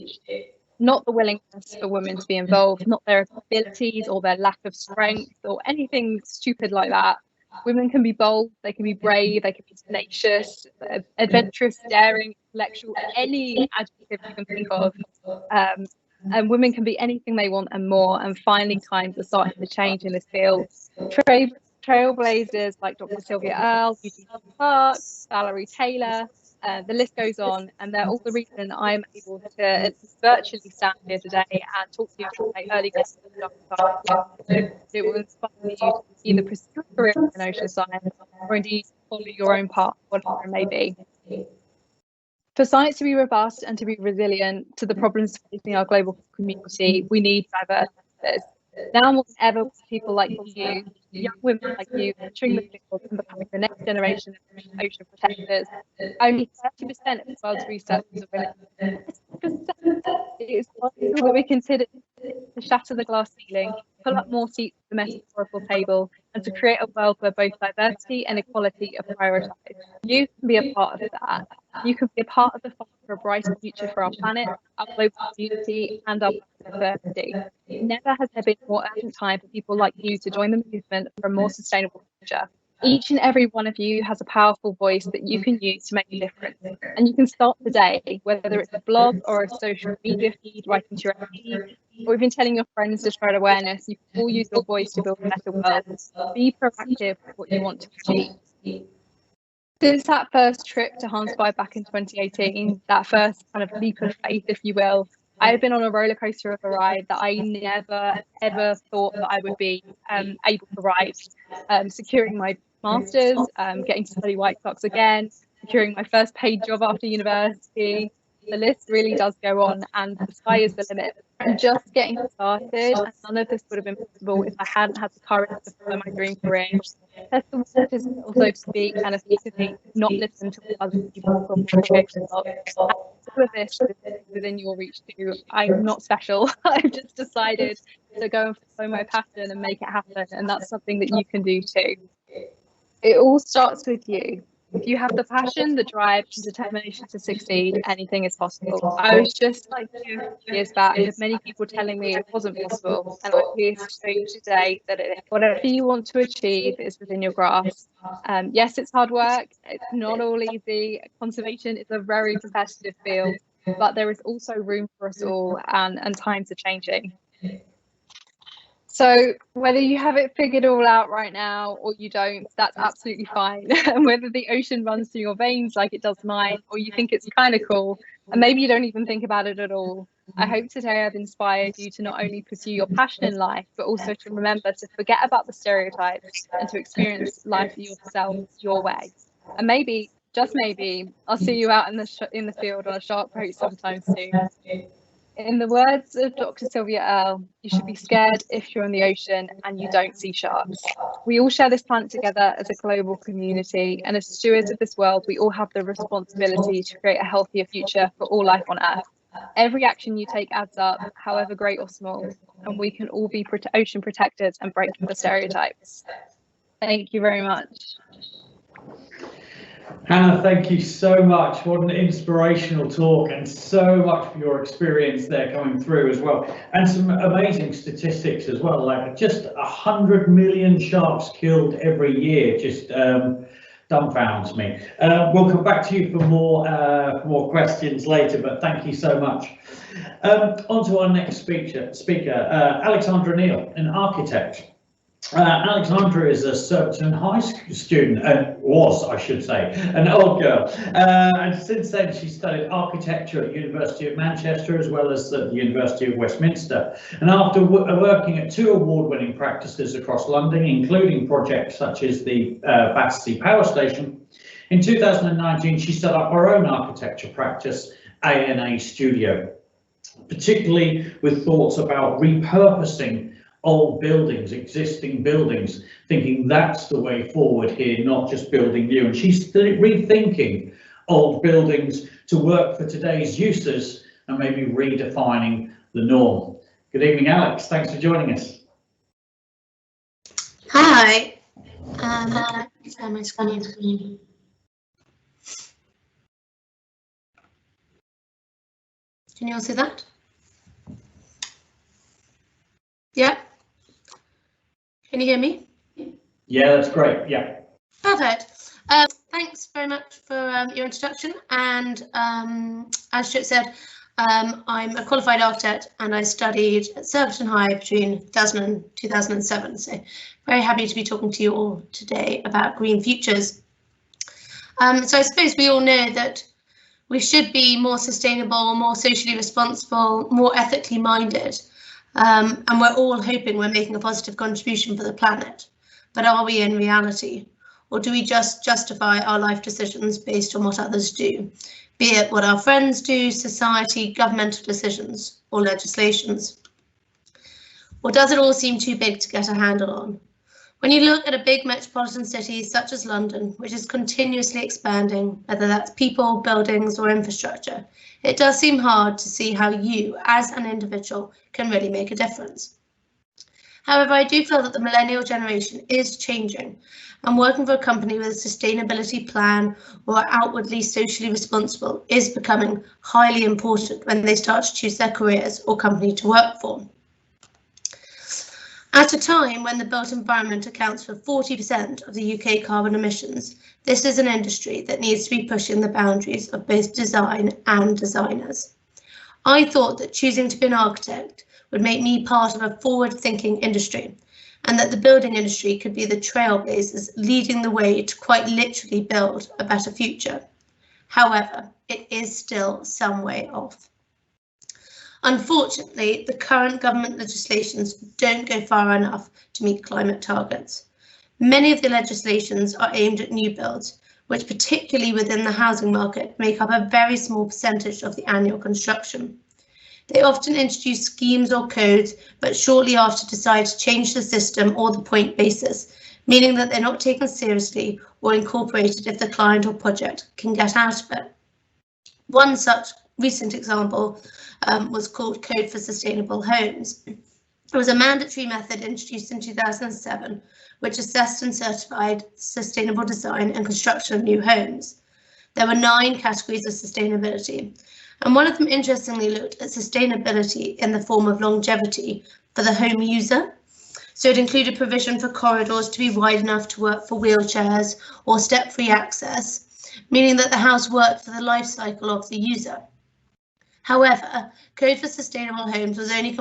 Not the willingness for women to be involved, not their abilities or their lack of strength or anything stupid like that. Women can be bold, they can be brave, they can be tenacious, adventurous, daring, intellectual, any adjective you can think of. And women can be anything they want and more. And finally, times are starting to change in this field. Trailblazers like Dr. Sylvia Earle, Eugene Clark, Valerie Taylor, the list goes on, and they're all the reason I'm able to virtually stand here today and talk to you about my early career. It will inspire you to either pursue a career in ocean science or indeed follow your own path, whatever it may be. For science to be robust and to be resilient to the problems facing our global community, we need diverse leaders. Now more than ever, people like you, young women like you, entering the field and becoming the next generation of ocean protectors. Only 30% of the world's researchers are women. 30%. It is vital that we consider to shatter the glass ceiling, pull up more seats at the metaphorical table, and to create a world where both diversity and equality are prioritised. You can be a part of that. You can be a part of the fight for a brighter future for our planet, our global community, and our diversity. Never has there been a more urgent time for people like you to join the movement for a more sustainable future. Each and every one of you has a powerful voice that you can use to make a difference. And you can start today, whether it's a blog or a social media feed, writing to your MP, or even telling your friends to spread awareness. You can all use your voice to build a better world. Be proactive with what you want to achieve. Since that first trip to Handsby back in 2018, that first kind of leap of faith, if you will, I have been on a roller coaster of a ride that I never, ever thought that I would be able to ride. Securing my master's, getting to study White Sox again, securing my first paid job after university. The list really does go on, and the sky is the limit. I'm just getting started, and none of this would have been possible if I hadn't had the courage to follow my dream career. Test the waters, also to speak and effectively not listen to what other people All of this is within your reach too. I'm not special. I've just decided to go and follow my passion and make it happen, and that's something that you can do too. It all starts with you. If you have the passion, the drive, and determination to succeed, anything is possible. I was just like 2 years back with many people telling me it wasn't possible, and I'm here to show you today that whatever you want to achieve is within your grasp. Yes, it's hard work. It's not all easy. Conservation is a very competitive field, but there is also room for us all, and times are changing. So whether you have it figured all out right now or you don't, that's absolutely fine. And whether the ocean runs through your veins like it does mine, or you think it's kind of cool, and maybe you don't even think about it at all, I hope today I've inspired you to not only pursue your passion in life, but also to remember to forget about the stereotypes and to experience life yourself, your way. And maybe, just maybe, I'll see you out in the field on a shark boat sometime soon. In the words of Dr. Sylvia Earle, you should be scared if you're in the ocean and you don't see sharks. We all share this planet together as a global community, and as stewards of this world, we all have the responsibility to create a healthier future for all life on Earth. Every action you take adds up, however great or small, and we can all be ocean protectors and break the stereotypes. Thank you very much. Hannah, thank you so much. What an inspirational talk, and so much for your experience there coming through as well. And some amazing statistics as well, like just 100 million sharks killed every year, just dumbfounds me. We'll come back to you for more questions later, but thank you so much. On to our next speaker, Alexandra Neal, an architect. Alexandra is a Surbiton High School student, was, I should say, an old girl, and since then she studied architecture at the University of Manchester as well as the University of Westminster. And after working at 2 award-winning practices across London, including projects such as the Battersea Power Station, in 2019 she set up her own architecture practice, ANA Studio, particularly with thoughts about repurposing old buildings, existing buildings, thinking that's the way forward here, not just building new. And she's rethinking old buildings to work for today's uses and maybe redefining the norm. Good evening, Alex. Thanks for joining us. Hi. Share my screen. Can you all see that? Yeah. Can you hear me? Yeah, that's great. Yeah. Perfect. Thanks very much for your introduction. And as Stuart said, I'm a qualified architect and I studied at Surbiton High between 2000 and 2007. So very happy to be talking to you all today about green futures. So I suppose we all know that we should be more sustainable, more socially responsible, more ethically minded. And we're all hoping we're making a positive contribution for the planet. But are we in reality? Or do we just justify our life decisions based on what others do, be it what our friends do, society, governmental decisions, or legislations? Or does it all seem too big to get a handle on? When you look at a big metropolitan city such as London, which is continuously expanding, whether that's people, buildings, or infrastructure, it does seem hard to see how you, as an individual, can really make a difference. However, I do feel that the millennial generation is changing, and working for a company with a sustainability plan or outwardly socially responsible is becoming highly important when they start to choose their careers or company to work for. At a time when the built environment accounts for 40% of the UK carbon emissions, this is an industry that needs to be pushing the boundaries of both design and designers. I thought that choosing to be an architect would make me part of a forward-thinking industry, and that the building industry could be the trailblazers leading the way to quite literally build a better future. However, it is still some way off. Unfortunately, the current government legislations don't go far enough to meet climate targets. Many of the legislations are aimed at new builds, which particularly within the housing market make up a very small percentage of the annual construction. They often introduce schemes or codes, but shortly after decide to change the system or the point basis, meaning that they're not taken seriously or incorporated if the client or project can get out of it. One such recent example was called Code for Sustainable Homes. There was a mandatory method introduced in 2007, which assessed and certified sustainable design and construction of new homes. There were 9 categories of sustainability, and one of them interestingly looked at sustainability in the form of longevity for the home user. So it included provision for corridors to be wide enough to work for wheelchairs or step-free access, meaning that the house worked for the life cycle of the user. However, Code for Sustainable Homes was only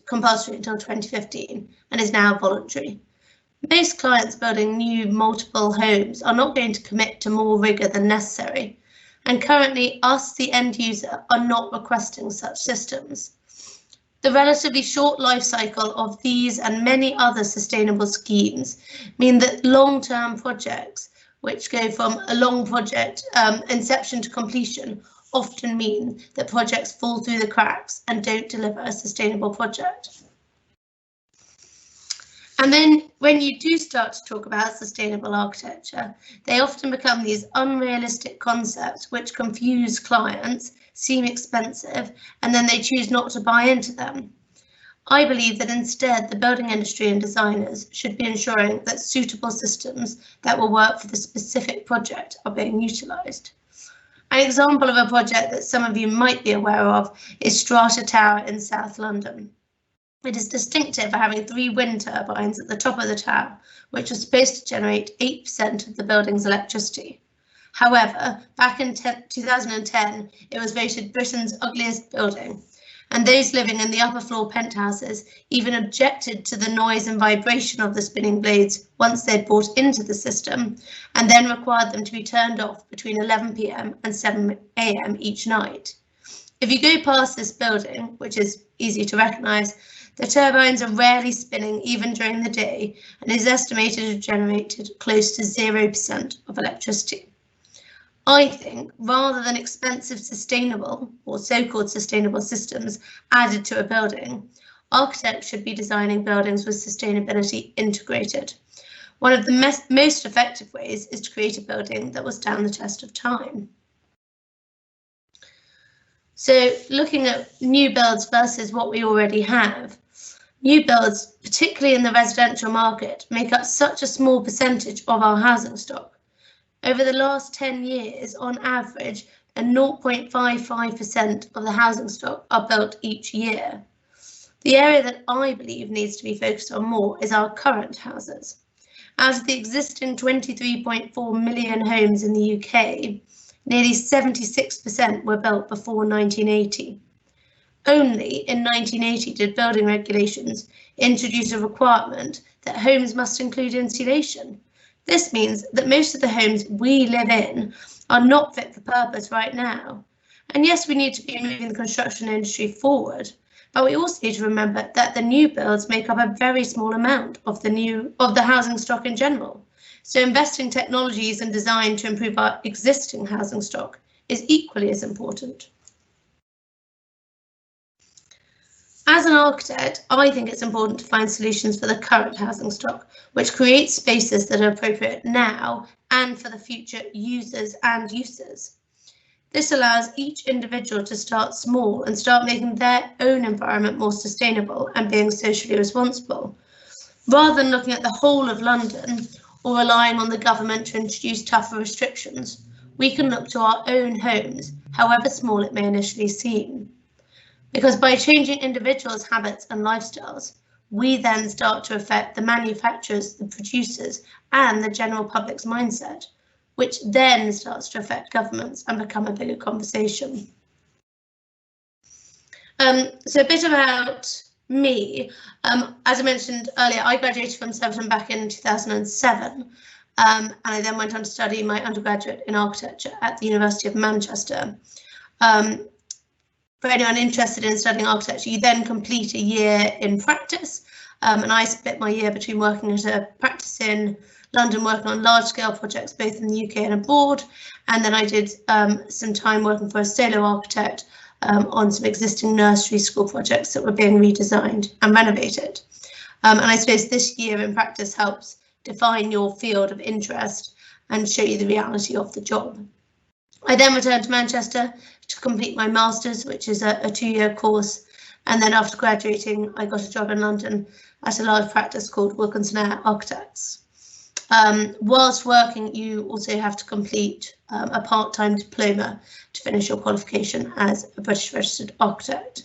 compulsory until 2015 and is now voluntary. Most clients building new multiple homes are not going to commit to more rigour than necessary, and currently us, the end user, are not requesting such systems. The relatively short life cycle of these and many other sustainable schemes mean that long-term projects, which go from a long project inception to completion, often mean that projects fall through the cracks and don't deliver a sustainable project. And then when you do start to talk about sustainable architecture, they often become these unrealistic concepts which confuse clients, seem expensive, and then they choose not to buy into them. I believe that instead the building industry and designers should be ensuring that suitable systems that will work for the specific project are being utilised. An example of a project that some of you might be aware of is Strata Tower in South London. It is distinctive for having 3 wind turbines at the top of the tower, which are supposed to generate 8% of the building's electricity. However, back in 2010, it was voted Britain's ugliest building, and those living in the upper floor penthouses even objected to the noise and vibration of the spinning blades once they'd bought into the system, and then required them to be turned off between 11 p.m. and 7 a.m. each night. If you go past this building, which is easy to recognise, the turbines are rarely spinning even during the day, and is estimated to have generated close to 0% of electricity. I think rather than expensive sustainable or so-called sustainable systems added to a building, architects should be designing buildings with sustainability integrated. One of the most effective ways is to create a building that will stand the test of time. So looking at new builds versus what we already have, new builds, particularly in the residential market, make up such a small percentage of our housing stock. Over the last 10 years, on average, 0.55% of the housing stock are built each year. The area that I believe needs to be focused on more is our current houses. Out of the existing 23.4 million homes in the UK, nearly 76% were built before 1980. Only in 1980 did building regulations introduce a requirement that homes must include insulation. This means that most of the homes we live in are not fit for purpose right now. And yes, we need to be moving the construction industry forward, but we also need to remember that the new builds make up a very small amount of the housing stock in general. So investing in technologies and design to improve our existing housing stock is equally as important. As an architect, I think it's important to find solutions for the current housing stock, which creates spaces that are appropriate now and for the future users and uses. This allows each individual to start small and start making their own environment more sustainable and being socially responsible. Rather than looking at the whole of London or relying on the government to introduce tougher restrictions, we can look to our own homes, however small it may initially seem. Because by changing individuals' habits and lifestyles, we then start to affect the manufacturers, the producers, and the general public's mindset, which then starts to affect governments and become a bigger conversation. So a bit about me. As I mentioned earlier, I graduated from Surbiton back in 2007, and I then went on to study my undergraduate in architecture at the University of Manchester. For anyone interested in studying architecture, you then complete a year in practice, and I split my year between working at a practice in London, working on large-scale projects both in the UK and abroad, and then I did some time working for a solo architect on some existing nursery school projects that were being redesigned and renovated. And I suppose this year in practice helps define your field of interest and show you the reality of the job. I then returned to Manchester to complete my master's, which is a 2-year course, And then after graduating, I got a job in London at a large practice called Wilkinson Eyre Architects. Whilst working, you also have to complete a part-time diploma to finish your qualification as a British registered architect.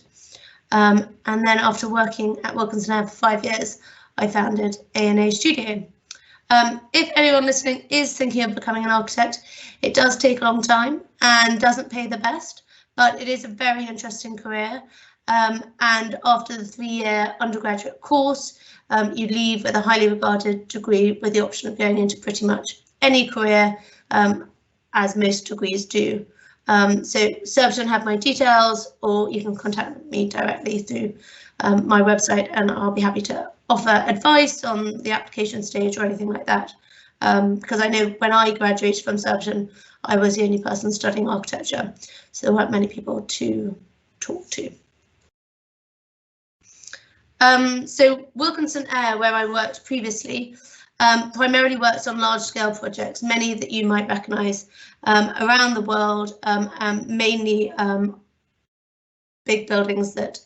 And then after working at Wilkinson Eyre for 5 years, I founded A&A Studio. If anyone listening is thinking of becoming an architect, it does take a long time and doesn't pay the best, but it is a very interesting career. And after the 3-year undergraduate course, you leave with a highly regarded degree with the option of going into pretty much any career, as most degrees do. So Surbiton have my details, or you can contact me directly through my website, and I'll be happy to offer advice on the application stage or anything like that. Because I know when I graduated from Surbiton, I was the only person studying architecture, so there weren't many people to talk to. So Wilkinson Eyre, where I worked previously, primarily works on large-scale projects, many that you might recognise around the world, mainly big buildings that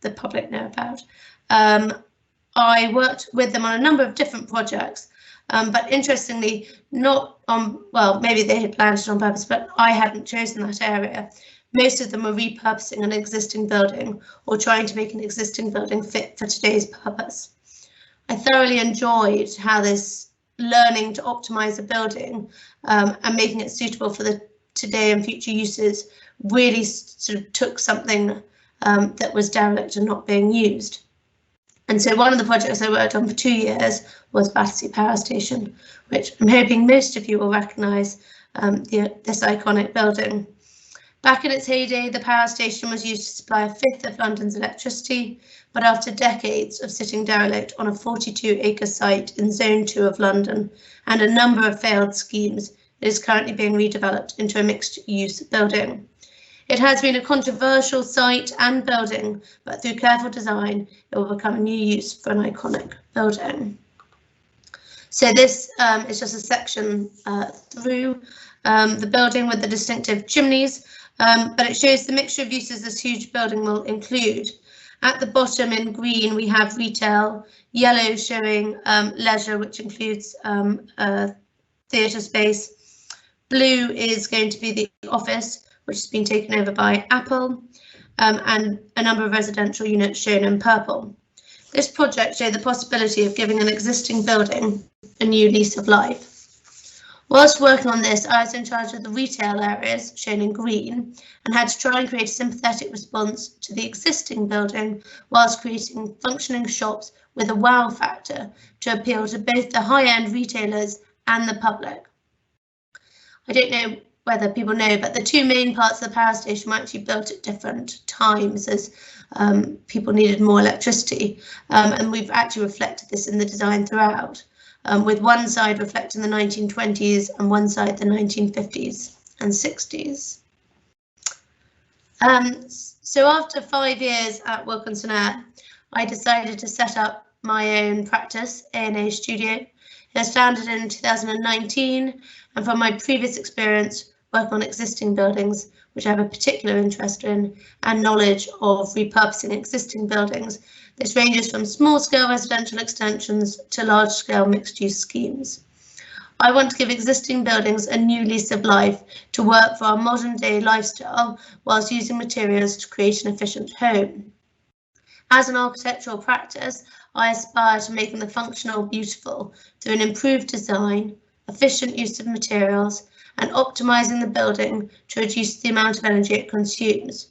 the public know about. I worked with them on a number of different projects, but interestingly, not on, well, maybe they had planned it on purpose, but I hadn't chosen that area. Most of them were repurposing an existing building or trying to make an existing building fit for today's purpose. I thoroughly enjoyed how this learning to optimize a building and making it suitable for the today and future uses really sort of took something that was derelict and not being used. And so one of the projects I worked on for 2 years was Battersea Power Station, which I'm hoping most of you will recognise this iconic building. Back in its heyday, the power station was used to supply a fifth of London's electricity, but after decades of sitting derelict on a 42-acre site in Zone 2 of London and a number of failed schemes, it is currently being redeveloped into a mixed-use building. It has been a controversial site and building, but through careful design, it will become a new use for an iconic building. So this is just a section through the building with the distinctive chimneys, but it shows the mixture of uses this huge building will include. At the bottom in green, we have retail, yellow showing leisure, which includes theatre space. Blue is going to be the office, which has been taken over by Apple, and a number of residential units shown in purple. This project showed the possibility of giving an existing building a new lease of life. Whilst working on this, I was in charge of the retail areas, shown in green, and had to try and create a sympathetic response to the existing building whilst creating functioning shops with a wow factor to appeal to both the high-end retailers and the public. I don't know whether people know, but the two main parts of the power station were actually built at different times as people needed more electricity, and we've actually reflected this in the design throughout. With one side reflecting the 1920s and one side the 1950s and 60s. So after 5 years at Wilkinson Eyre, I decided to set up my own practice, A&A Studio. It was founded in 2019, and from my previous experience working on existing buildings, which I have a particular interest in, and knowledge of repurposing existing buildings, this ranges from small-scale residential extensions to large-scale mixed-use schemes. I want to give existing buildings a new lease of life to work for our modern-day lifestyle whilst using materials to create an efficient home. As an architectural practice, I aspire to making the functional beautiful through an improved design, efficient use of materials, and optimising the building to reduce the amount of energy it consumes.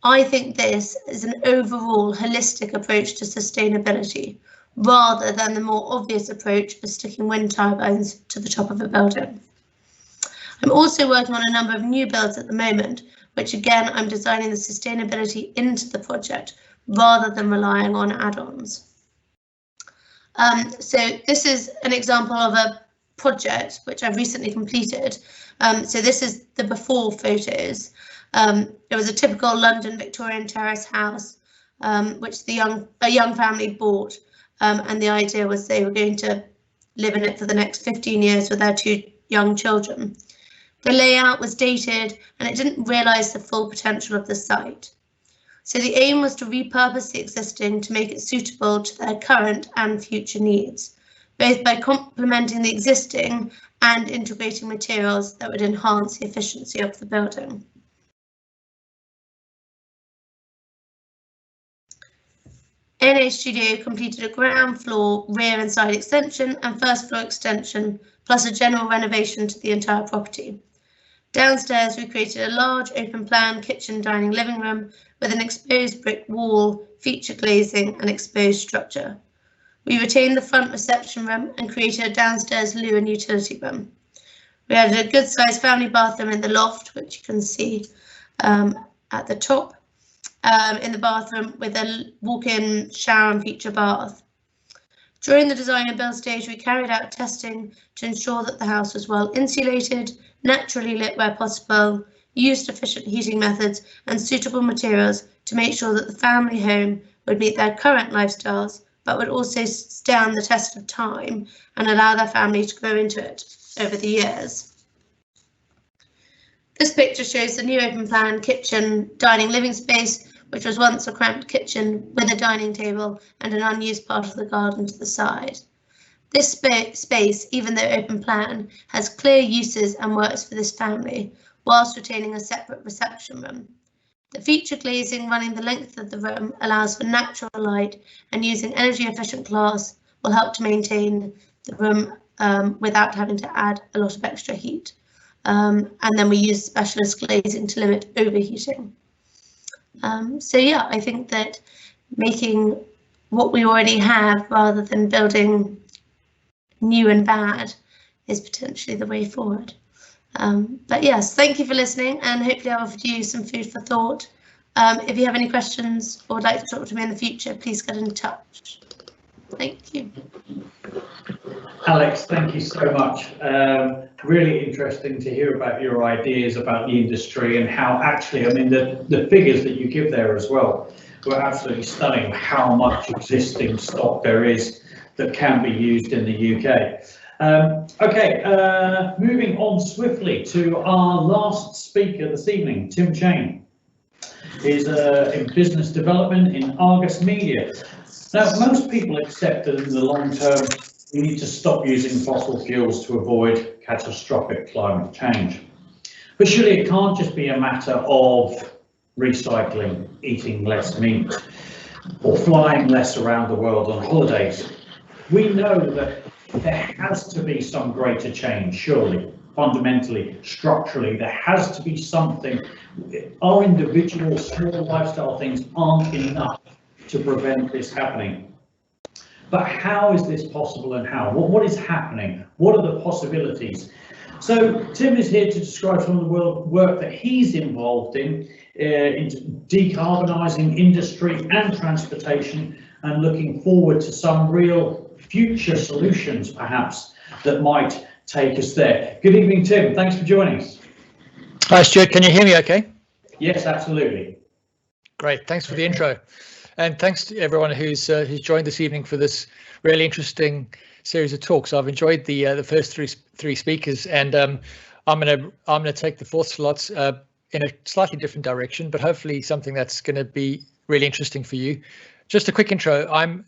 I think this is an overall holistic approach to sustainability, rather than the more obvious approach of sticking wind turbines to the top of a building. I'm also working on a number of new builds at the moment, which again, I'm designing the sustainability into the project, rather than relying on add-ons. So this is an example of a project which I've recently completed. So this is the before photos. It was a typical London Victorian terrace house, which a young family bought, and the idea was they were going to live in it for the next 15 years with their 2 young children. The layout was dated and it didn't realise the full potential of the site. So the aim was to repurpose the existing to make it suitable to their current and future needs, both by complementing the existing and integrating materials that would enhance the efficiency of the building. NH Studio completed a ground floor, rear and side extension and first floor extension, plus a general renovation to the entire property. Downstairs, we created a large open plan kitchen, dining, living room with an exposed brick wall, feature glazing and exposed structure. We retained the front reception room and created a downstairs loo and utility room. We added a good sized family bathroom in the loft, which you can see at the top in the bathroom, with a walk-in shower and feature bath. During the design and build stage, we carried out testing to ensure that the house was well insulated, naturally lit where possible, used efficient heating methods and suitable materials to make sure that the family home would meet their current lifestyles, but would also stand the test of time and allow their family to grow into it over the years. This picture shows the new open plan kitchen, dining, living space, which was once a cramped kitchen with a dining table and an unused part of the garden to the side. This space, even though open plan, has clear uses and works for this family, whilst retaining a separate reception room. The feature glazing running the length of the room allows for natural light, and using energy efficient glass will help to maintain the room without having to add a lot of extra heat. And then we use specialist glazing to limit overheating. So yeah, I think that making what we already have rather than building new and bad is potentially the way forward. But yes, thank you for listening, and hopefully I've offered you some food for thought. If you have any questions or would like to talk to me in the future, please get in touch. Thank you. Alex, thank you so much. Really interesting to hear about your ideas about the industry and how actually, I mean, the figures that you give there as well were absolutely stunning, how much existing stock there is that can be used in the UK. Okay, moving on swiftly to our last speaker this evening, Tim Chain. He's in business development in Argus Media. Now, most people accept that in the long term, we need to stop using fossil fuels to avoid catastrophic climate change. But surely it can't just be a matter of recycling, eating less meat, or flying less around the world on holidays. We know that there has to be some greater change, surely, fundamentally, structurally, there has to be something. Our individual small lifestyle things aren't enough to prevent this happening. But how is this possible, and how? What is happening? What are the possibilities? So Tim is here to describe some of the work that he's involved in decarbonising industry and transportation, and looking forward to some real future solutions, perhaps, that might take us there. Good evening, Tim. Thanks for joining us. Hi, Stuart. Can you hear me okay? Yes, absolutely. Great. Thanks for the intro. And thanks to everyone who's joined this evening for this really interesting series of talks. I've enjoyed the first three speakers, and I'm gonna take the fourth slot in a slightly different direction, but hopefully something that's going to be really interesting for you. Just a quick intro. I'm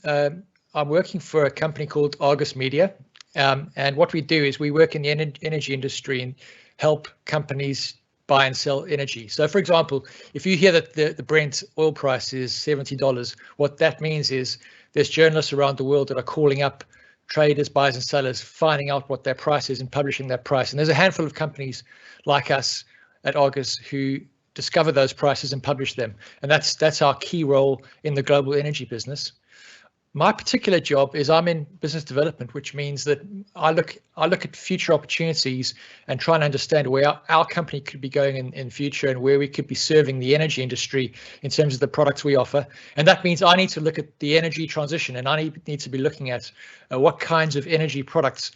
working for a company called Argus Media, and what we do is we work in the energy industry and help companies buy and sell energy. So, for example, if you hear that the Brent oil price is $70, what that means is there's journalists around the world that are calling up traders, buyers and sellers, finding out what their price is and publishing that price. And there's a handful of companies like us at Argus who discover those prices and publish them. And that's our key role in the global energy business. My particular job is I'm in business development, which means that I look at future opportunities and try and understand where our company could be going in future, and where we could be serving the energy industry in terms of the products we offer. And that means I need to look at the energy transition, and I need to be looking at what kinds of energy products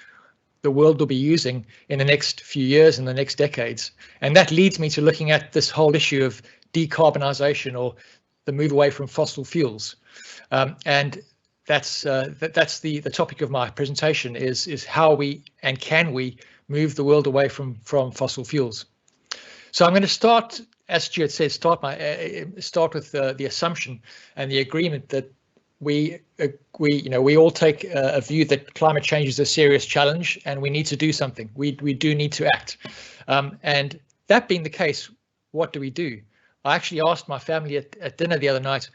the world will be using in the next few years and the next decades. And that leads me to looking at this whole issue of decarbonisation, or the move away from fossil fuels. And that's the topic of my presentation, is how we and can we move the world away from fossil fuels. So I'm going to start as Stuart said, start with the assumption and the agreement that we all take a view that climate change is a serious challenge and we need to do something. We do need to act. And that being the case, what do we do? I actually asked my family at dinner the other night,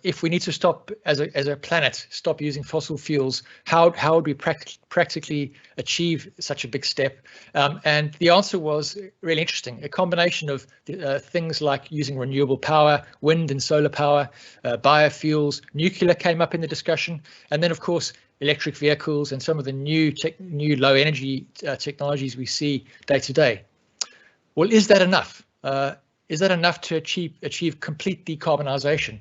if we need to stop as a planet, stop using fossil fuels, how would we practically achieve such a big step? And the answer was really interesting. A combination of things like using renewable power, wind and solar power, biofuels, nuclear came up in the discussion, and then of course electric vehicles and some of the new low energy technologies we see day to day. Well, is that enough? Is that enough to achieve complete decarbonisation?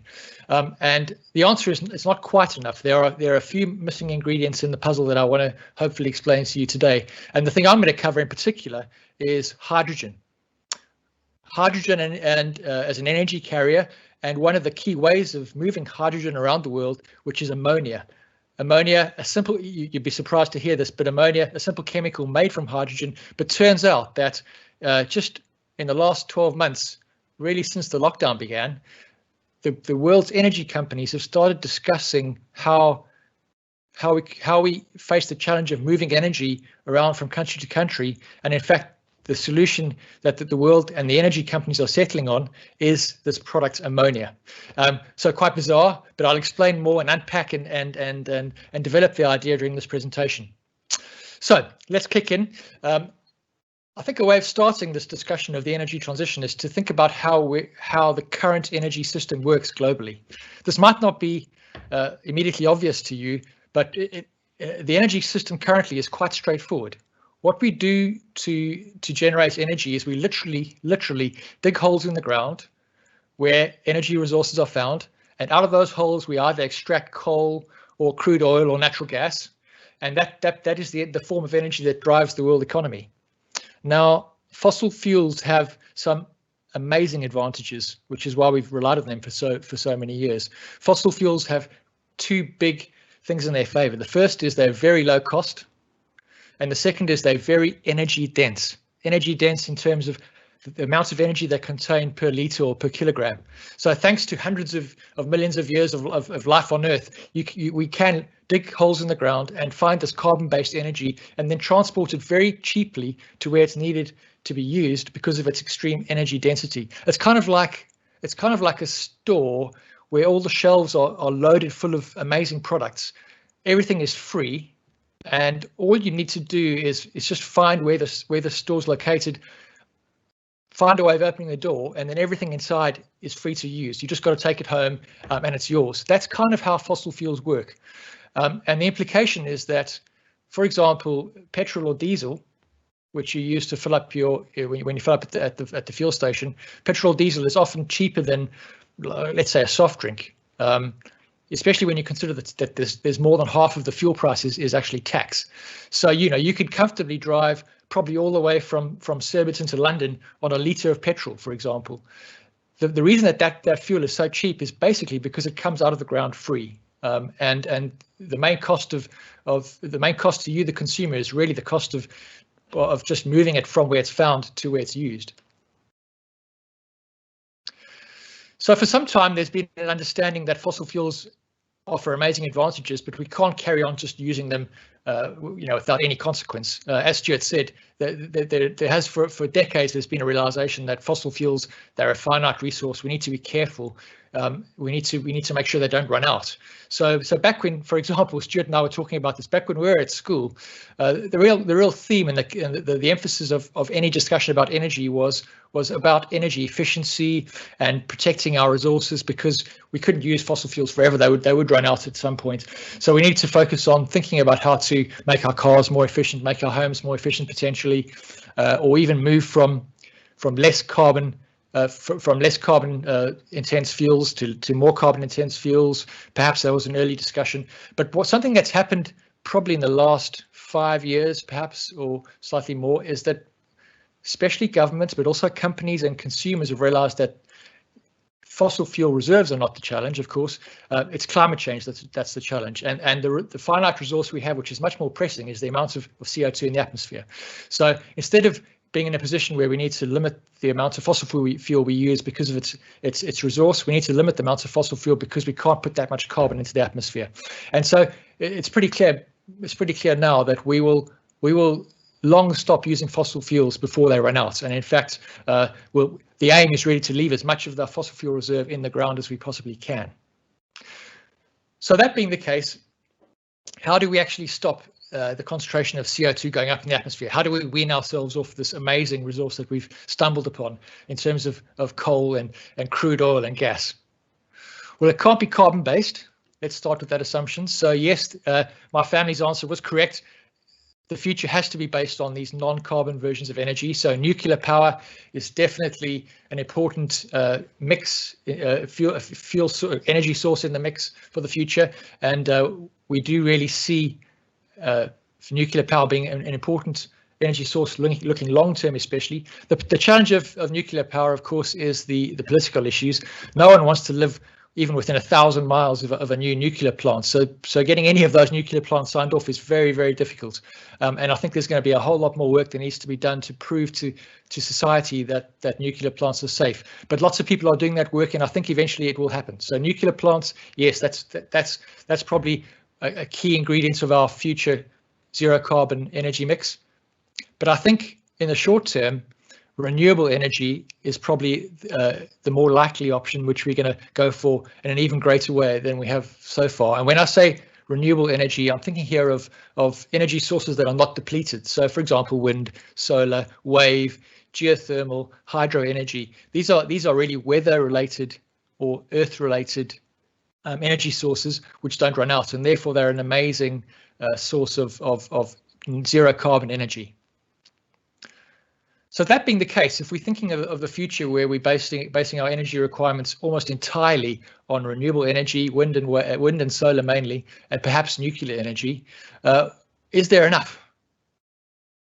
And the answer is it's not quite enough. There are a few missing ingredients in the puzzle that I want to hopefully explain to you today. And the thing I'm going to cover in particular is hydrogen. Hydrogen and as an energy carrier, and one of the key ways of moving hydrogen around the world, which is ammonia. Ammonia, a simple, you'd be surprised to hear this, but ammonia, a simple chemical made from hydrogen, but turns out that just in the last 12 months, really since the lockdown began, the world's energy companies have started discussing how we face the challenge of moving energy around from country to country. And in fact, the solution that the world and the energy companies are settling on is this product ammonia. So quite bizarre, but I'll explain more and unpack and develop the idea during this presentation. So let's kick in. I think a way of starting this discussion of the energy transition is to think about how the current energy system works globally. This might not be immediately obvious to you, but the energy system currently is quite straightforward. What we do to generate energy is we literally dig holes in the ground where energy resources are found, and out of those holes we either extract coal or crude oil or natural gas, and that is the form of energy that drives the world economy. Now, fossil fuels have some amazing advantages, which is why we've relied on them for so many years. Fossil fuels have two big things in their favor. The first is they're very low cost, and the second is they're very energy dense. Energy dense in terms of the amount of energy they contain per liter or per kilogram. So thanks to hundreds of millions of years of life on Earth, we can dig holes in the ground and find this carbon-based energy and then transport it very cheaply to where it's needed to be used because of its extreme energy density. It's kind of like a store where all the shelves are loaded full of amazing products. Everything is free, and all you need to do is just find where the store's located, find a way of opening the door, and then everything inside is free to use. You just got to take it home and it's yours. That's kind of how fossil fuels work. And the implication is that, for example, petrol or diesel, which you use to fill up when you fill up at the fuel station, petrol or diesel is often cheaper than, let's say, a soft drink, especially when you consider that there's more than half of the fuel price is actually tax. So, you could comfortably drive probably all the way from Surbiton to London on a litre of petrol, for example. The reason that fuel is so cheap is basically because it comes out of the ground free. And the main cost to you, the consumer, is really the cost of just moving it from where it's found to where it's used. So for some time, there's been an understanding that fossil fuels offer amazing advantages, but we can't carry on just using them, without any consequence. As Stuart said, there has for decades there's been a realization that fossil fuels, they're a finite resource. We need to be careful. We need to make sure they don't run out. So back when, for example, Stuart and I were talking about this, back when we were at school, the real theme and the emphasis of any discussion about energy was about energy efficiency and protecting our resources, because we couldn't use fossil fuels forever. They would run out at some point. So we need to focus on thinking about how to make our cars more efficient, make our homes more efficient potentially, or even move from less carbon intense fuels to more carbon intense fuels. Perhaps there was an early discussion, but something that's happened probably in the last 5 years, perhaps, or slightly more, is that especially governments, but also companies and consumers have realized that fossil fuel reserves are not the challenge, of course. It's climate change that's the challenge. And the finite resource we have, which is much more pressing, is the amount of CO2 in the atmosphere. So instead of being in a position where we need to limit the amount of fossil fuel we use because of its resource. We need to limit the amount of fossil fuel because we can't put that much carbon into the atmosphere. And so it's pretty clear. It's pretty clear now that we will long stop using fossil fuels before they run out. And in fact, the aim is really to leave as much of the fossil fuel reserve in the ground as we possibly can. So that being the case, how do we actually stop the concentration of CO2 going up in the atmosphere? How do we wean ourselves off this amazing resource that we've stumbled upon in terms of coal and crude oil and gas? Well, it can't be carbon based. Let's start with that assumption. So yes, my family's answer was correct. The future has to be based on these non-carbon versions of energy. So nuclear power is definitely an important mix, energy source in the mix for the future. And we do really see nuclear power being an important energy source looking long-term, especially. The challenge of nuclear power, of course, is the political issues. No one wants to live even within 1,000 miles of a new nuclear plant. So getting any of those nuclear plants signed off is very, very difficult. And I think there's going to be a whole lot more work that needs to be done to prove to society that nuclear plants are safe. But lots of people are doing that work, and I think eventually it will happen. So nuclear plants, yes, that's probably a key ingredient of our future zero carbon energy mix. But I think in the short term, renewable energy is probably the more likely option, which we're going to go for in an even greater way than we have so far. And when I say renewable energy, I'm thinking here of energy sources that are not depleted. So, for example, wind, solar, wave, geothermal, hydro energy. These are really weather-related or earth-related energy sources which don't run out, and therefore they're an amazing source of zero carbon energy. So that being the case, if we're thinking of the future where we're basing our energy requirements almost entirely on renewable energy, wind and solar mainly, and perhaps nuclear energy, is there enough?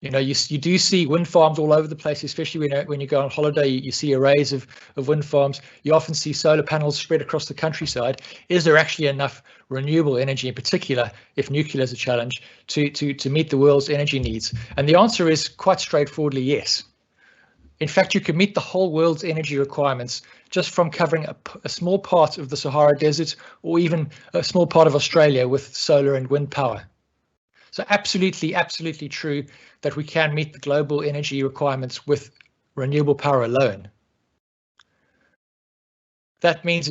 You know, you do see wind farms all over the place, especially when you go on holiday. You see arrays of wind farms. You often see solar panels spread across the countryside. Is there actually enough renewable energy, in particular, if nuclear is a challenge, to meet the world's energy needs? And the answer is quite straightforwardly yes. In fact, you can meet the whole world's energy requirements just from covering a small part of the Sahara Desert or even a small part of Australia with solar and wind power. So absolutely, absolutely true that we can meet the global energy requirements with renewable power alone. That means,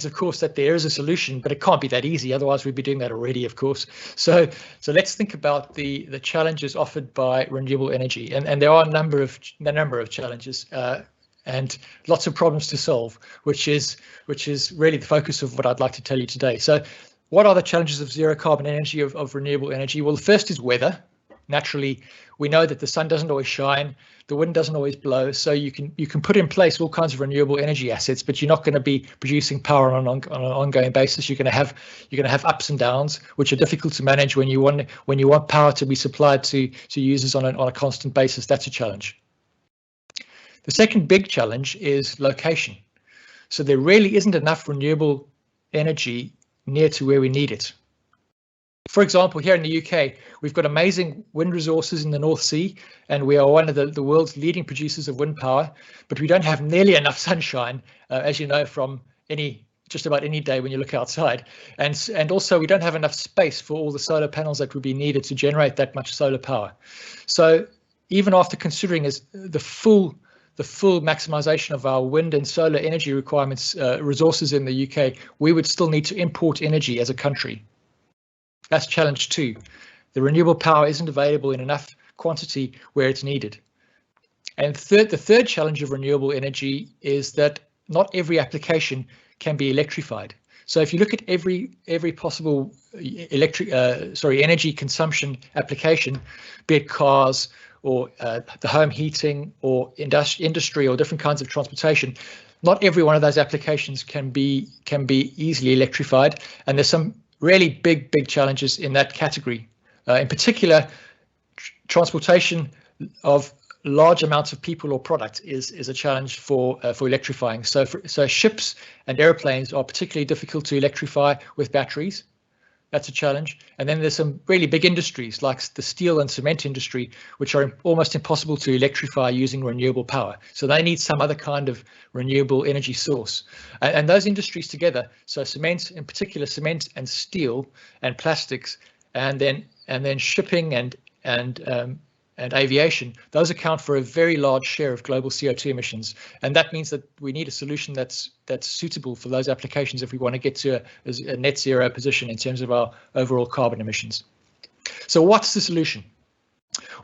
of course, that there is a solution, but it can't be that easy. Otherwise, we'd be doing that already, of course. So let's think about the challenges offered by renewable energy, and there are a number of challenges and lots of problems to solve, which is really the focus of what I'd like to tell you today. So, what are the challenges of zero carbon energy, of renewable energy? Well, the first is weather. Naturally, we know that the sun doesn't always shine, the wind doesn't always blow, so you can put in place all kinds of renewable energy assets, but you're not going to be producing power on an ongoing basis. You're going to have ups and downs, which are difficult to manage when you want power to be supplied to users on a constant basis. That's a challenge. The second big challenge is location. So there really isn't enough renewable energy near to where we need it. For example, here in the UK, we've got amazing wind resources in the North Sea, and we are one of the world's leading producers of wind power, but we don't have nearly enough sunshine, as you know, from just about any day when you look outside. And also we don't have enough space for all the solar panels that would be needed to generate that much solar power. So even after considering the full maximization of our wind and solar energy requirements, resources in the UK, we would still need to import energy as a country. That's challenge 2. The renewable power isn't available in enough quantity where it's needed. And the third challenge of renewable energy is that not every application can be electrified. So if you look at every possible energy consumption application, be it cars or the home heating or industry or different kinds of transportation, not every one of those applications can be easily electrified, and there's some really big challenges in that category. In particular, transportation of large amounts of people or product is a challenge for electrifying. So ships and airplanes are particularly difficult to electrify with batteries. That's a challenge. And then there's some really big industries like the steel and cement industry, which are almost impossible to electrify using renewable power. So they need some other kind of renewable energy source. And those industries together, so cement, in particular cement and steel and plastics, and then shipping and aviation, those account for a very large share of global CO2 emissions. And that means that we need a solution that's suitable for those applications if we want to get to a net zero position in terms of our overall carbon emissions. So what's the solution?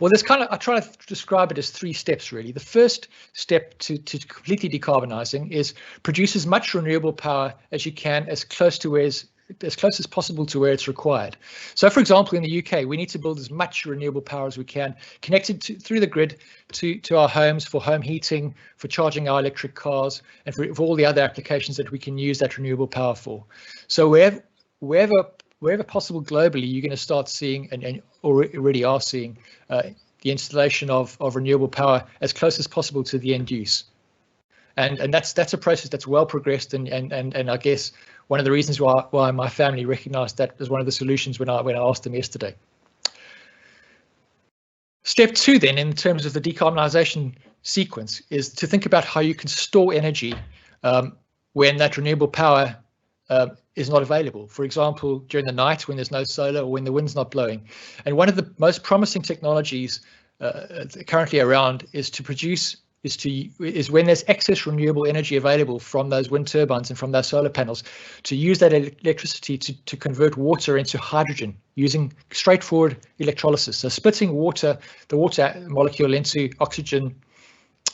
Well, there's I try to describe it as 3 steps, really. The first step to completely decarbonizing is produce as much renewable power as you can, as close as possible to where it's required. So, for example, in the UK, we need to build as much renewable power as we can, connected through the grid to our homes for home heating, for charging our electric cars, and for all the other applications that we can use that renewable power for. So wherever possible globally, you're going to start seeing, and already are seeing, the installation of renewable power as close as possible to the end use. And that's a process that's well progressed, and I guess one of the reasons why my family recognised that as one of the solutions when I asked them yesterday. Step 2 then, in terms of the decarbonisation sequence, is to think about how you can store energy when that renewable power is not available. For example, during the night when there's no solar or when the wind's not blowing. And one of the most promising technologies currently around is when there's excess renewable energy available from those wind turbines and from those solar panels, to use that electricity to convert water into hydrogen using straightforward electrolysis. So splitting the water molecule into oxygen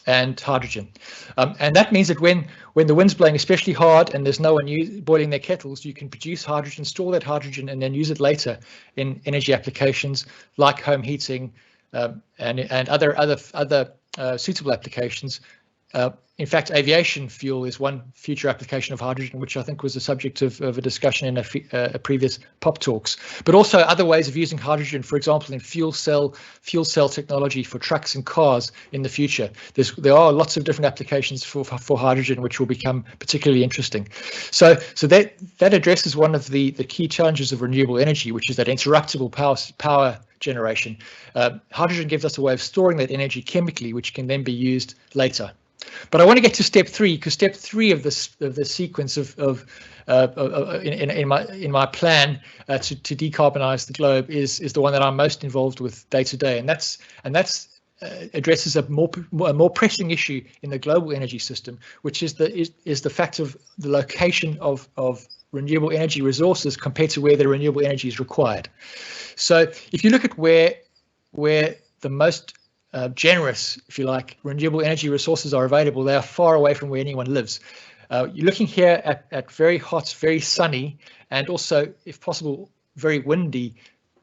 and hydrogen. And that means that when the wind's blowing especially hard and there's no one boiling their kettles, you can produce hydrogen, store that hydrogen, and then use it later in energy applications like home heating and other suitable applications. In fact, aviation fuel is one future application of hydrogen, which I think was the subject of a discussion in a previous POP talks. But also other ways of using hydrogen, for example, in fuel cell technology for trucks and cars in the future. There are lots of different applications for hydrogen, which will become particularly interesting. So that addresses one of the key challenges of renewable energy, which is that interruptible power generation. Hydrogen gives us a way of storing that energy chemically, which can then be used later. But I want to get to step 3, because step 3 of the sequence in my plan to decarbonize the globe is the one that I'm most involved with day to day, and that's addresses a more pressing issue in the global energy system, which is the fact of the location of renewable energy resources compared to where the renewable energy is required. So if you look at where the most generous, if you like, renewable energy resources are available, they are far away from where anyone lives. You're looking here at very hot, very sunny, and also, if possible, very windy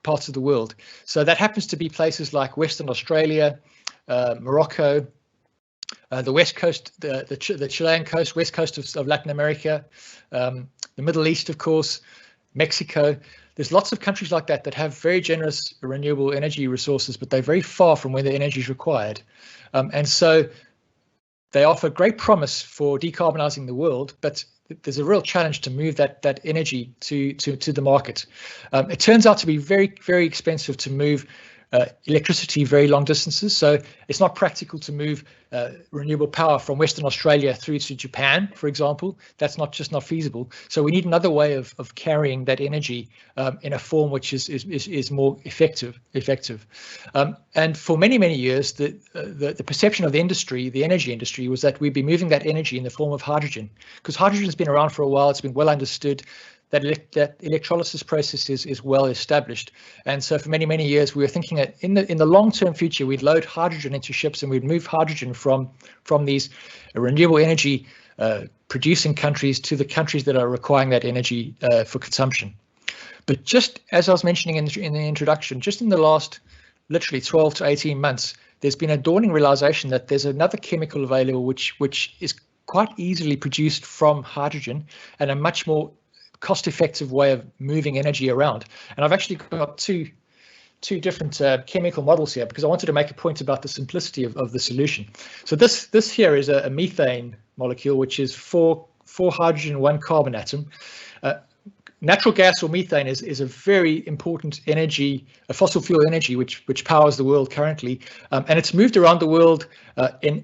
parts of the world. So that happens to be places like Western Australia, Morocco, the west coast, the Chilean coast, west coast of Latin America, the Middle East, of course, Mexico. There's lots of countries like that have very generous renewable energy resources, but they're very far from where the energy is required. And so they offer great promise for decarbonizing the world, but there's a real challenge to move that energy to the market. It turns out to be very, very expensive to move electricity very long distances. So it's not practical to move renewable power from Western Australia through to Japan, for example. That's just not feasible. So we need another way of carrying that energy in a form which is more effective. And for many years, the perception of the energy industry, was that we'd be moving that energy in the form of hydrogen, because hydrogen has been around for a while. It's been well understood. That electrolysis process is well established, and so for many years we were thinking that in the long-term future we'd load hydrogen into ships and we'd move hydrogen from these renewable energy producing countries to the countries that are requiring that energy for consumption. But just as I was mentioning in the introduction, just in the last literally 12 to 18 months, there's been a dawning realization that there's another chemical available which is quite easily produced from hydrogen, and a much more cost-effective way of moving energy around. And I've actually got two different chemical models here, because I wanted to make a point about the simplicity of the solution. So this here is a methane molecule, which is four hydrogen, 1 carbon atom, natural gas or methane is a very important energy, a fossil fuel energy, which powers the world currently, and it's moved around the world in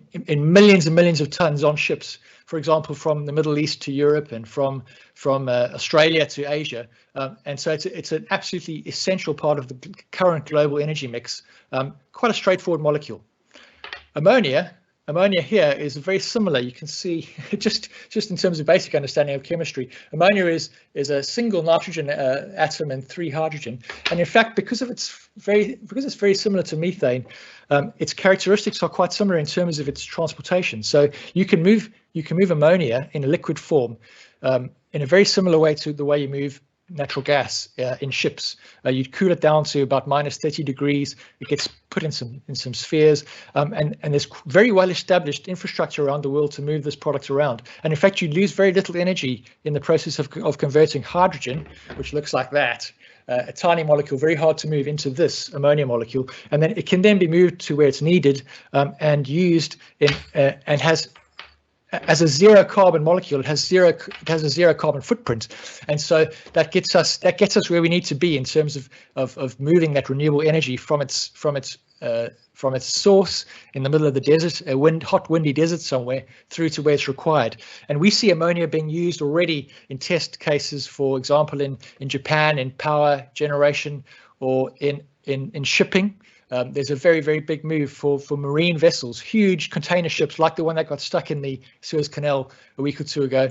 millions and millions of tons on ships. For example, from the Middle East to Europe and from Australia to Asia, and so it's an absolutely essential part of the current global energy mix. Quite a straightforward molecule. Ammonia here is very similar. You can see just in terms of basic understanding of chemistry, ammonia is a single nitrogen atom and 3 hydrogen. And in fact, because it's very similar to methane, its characteristics are quite similar in terms of its transportation. So you can move ammonia in a liquid form in a very similar way to the way you move natural gas in ships. You'd cool it down to about -30 degrees. It gets put in some spheres, and there's very well established infrastructure around the world to move this product around. And in fact, you lose very little energy in the process of converting hydrogen, which looks like that, a tiny molecule, very hard to move, into this ammonia molecule, and then it can then be moved to where it's needed and used in and has. As a zero carbon molecule, it has a zero carbon footprint, and so that gets us where we need to be in terms of moving that renewable energy from its source in the middle of the desert, a hot windy desert somewhere, through to where it's required. And we see ammonia being used already in test cases, for example, in Japan, in power generation, or in shipping. There's a very, very big move for marine vessels, huge container ships like the one that got stuck in the Suez Canal a week or two ago,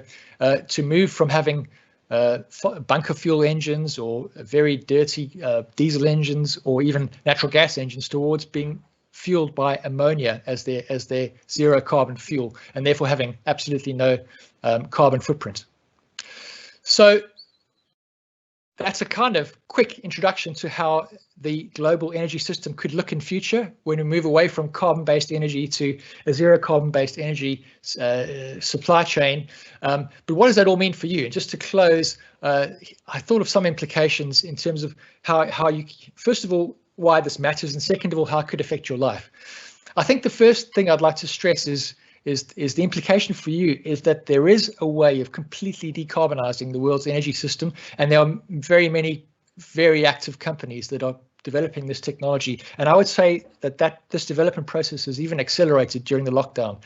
to move from having bunker fuel engines or very dirty diesel engines or even natural gas engines towards being fueled by ammonia as their zero carbon fuel, and therefore having absolutely no carbon footprint. So that's a kind of quick introduction to how the global energy system could look in future when we move away from carbon-based energy to a zero carbon-based energy supply chain. But what does that all mean for you? And just to close, I thought of some implications in terms of how you, first of all, why this matters, and second of all, how it could affect your life. I think the first thing I'd like to stress is the implication for you is that there is a way of completely decarbonizing the world's energy system, and there are very many very active companies that are developing this technology. And I would say that this development process has even accelerated during the lockdown,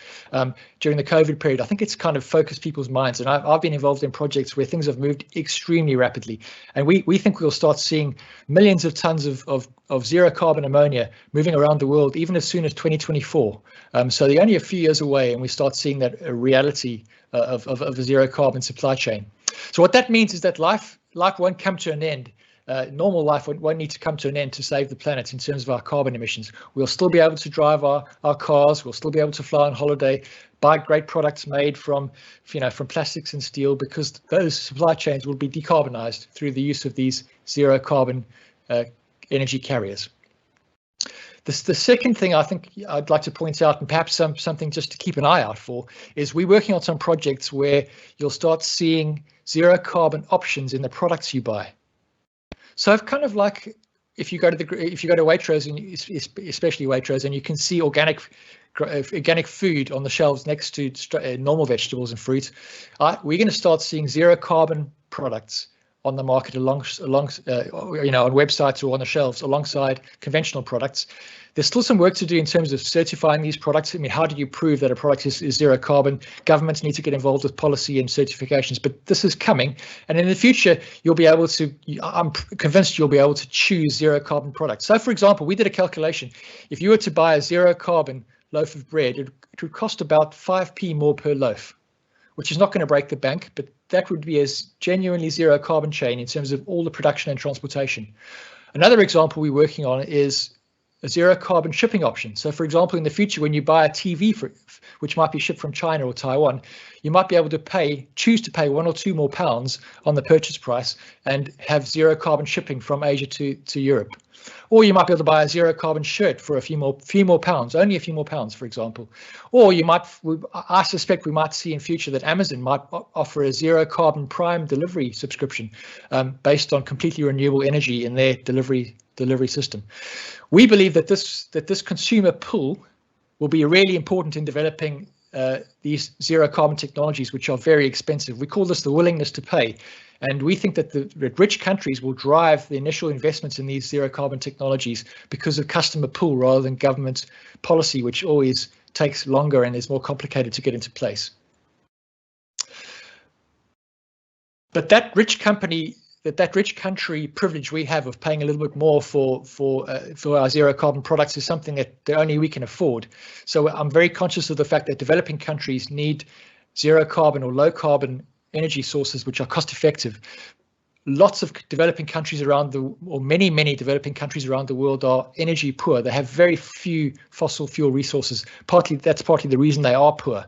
during the COVID period. I think it's kind of focused people's minds, and I've been involved in projects where things have moved extremely rapidly, and we think we'll start seeing millions of tons of zero carbon ammonia moving around the world even as soon as 2024. So they're only a few years away, and we start seeing that reality of a zero carbon supply chain. So what that means is that life won't come to an end. Normal life won't need to come to an end to save the planet in terms of our carbon emissions. We'll still be able to drive our cars. We'll still be able to fly on holiday, buy great products made from plastics and steel, because those supply chains will be decarbonized through the use of these zero carbon energy carriers. The second thing I think I'd like to point out, and perhaps something just to keep an eye out for, is we're working on some projects where you'll start seeing zero carbon options in the products you buy. So I've kind of like, if you go to Waitrose, and especially Waitrose, and you can see organic food on the shelves next to normal vegetables and fruit, we're going to start seeing zero carbon products on the market on websites or on the shelves alongside conventional products. There's still some work to do in terms of certifying these products. I mean, how do you prove that a product is zero carbon? Governments need to get involved with policy and certifications, but this is coming. And in the future, I'm convinced you'll be able to choose zero carbon products. So for example, we did a calculation. If you were to buy a zero carbon loaf of bread, it would cost about 5p more per loaf, which is not going to break the bank, but that would be a genuinely zero carbon chain in terms of all the production and transportation. Another example we're working on is a zero carbon shipping option. So for example, in the future, when you buy a TV which might be shipped from China or Taiwan, you might be able to choose to pay £1 or £2 more on the purchase price and have zero carbon shipping from Asia to Europe. Or you might be able to buy a zero carbon shirt for a few more pounds, only a few more pounds, for example. Or I suspect we might see in future that Amazon might offer a zero carbon Prime delivery subscription based on completely renewable energy in their delivery system. We believe that this consumer pull will be really important in developing these zero carbon technologies, which are very expensive. We call this the willingness to pay. And we think that the rich countries will drive the initial investments in these zero carbon technologies because of customer pull rather than government policy, which always takes longer and is more complicated to get into place. But that rich country privilege we have of paying a little bit more for our zero carbon products is something that only we can afford. So I'm very conscious of the fact that developing countries need zero carbon or low carbon energy sources which are cost effective. Lots of developing countries many developing countries around the world are energy poor. They have very few fossil fuel resources. That's partly the reason they are poor.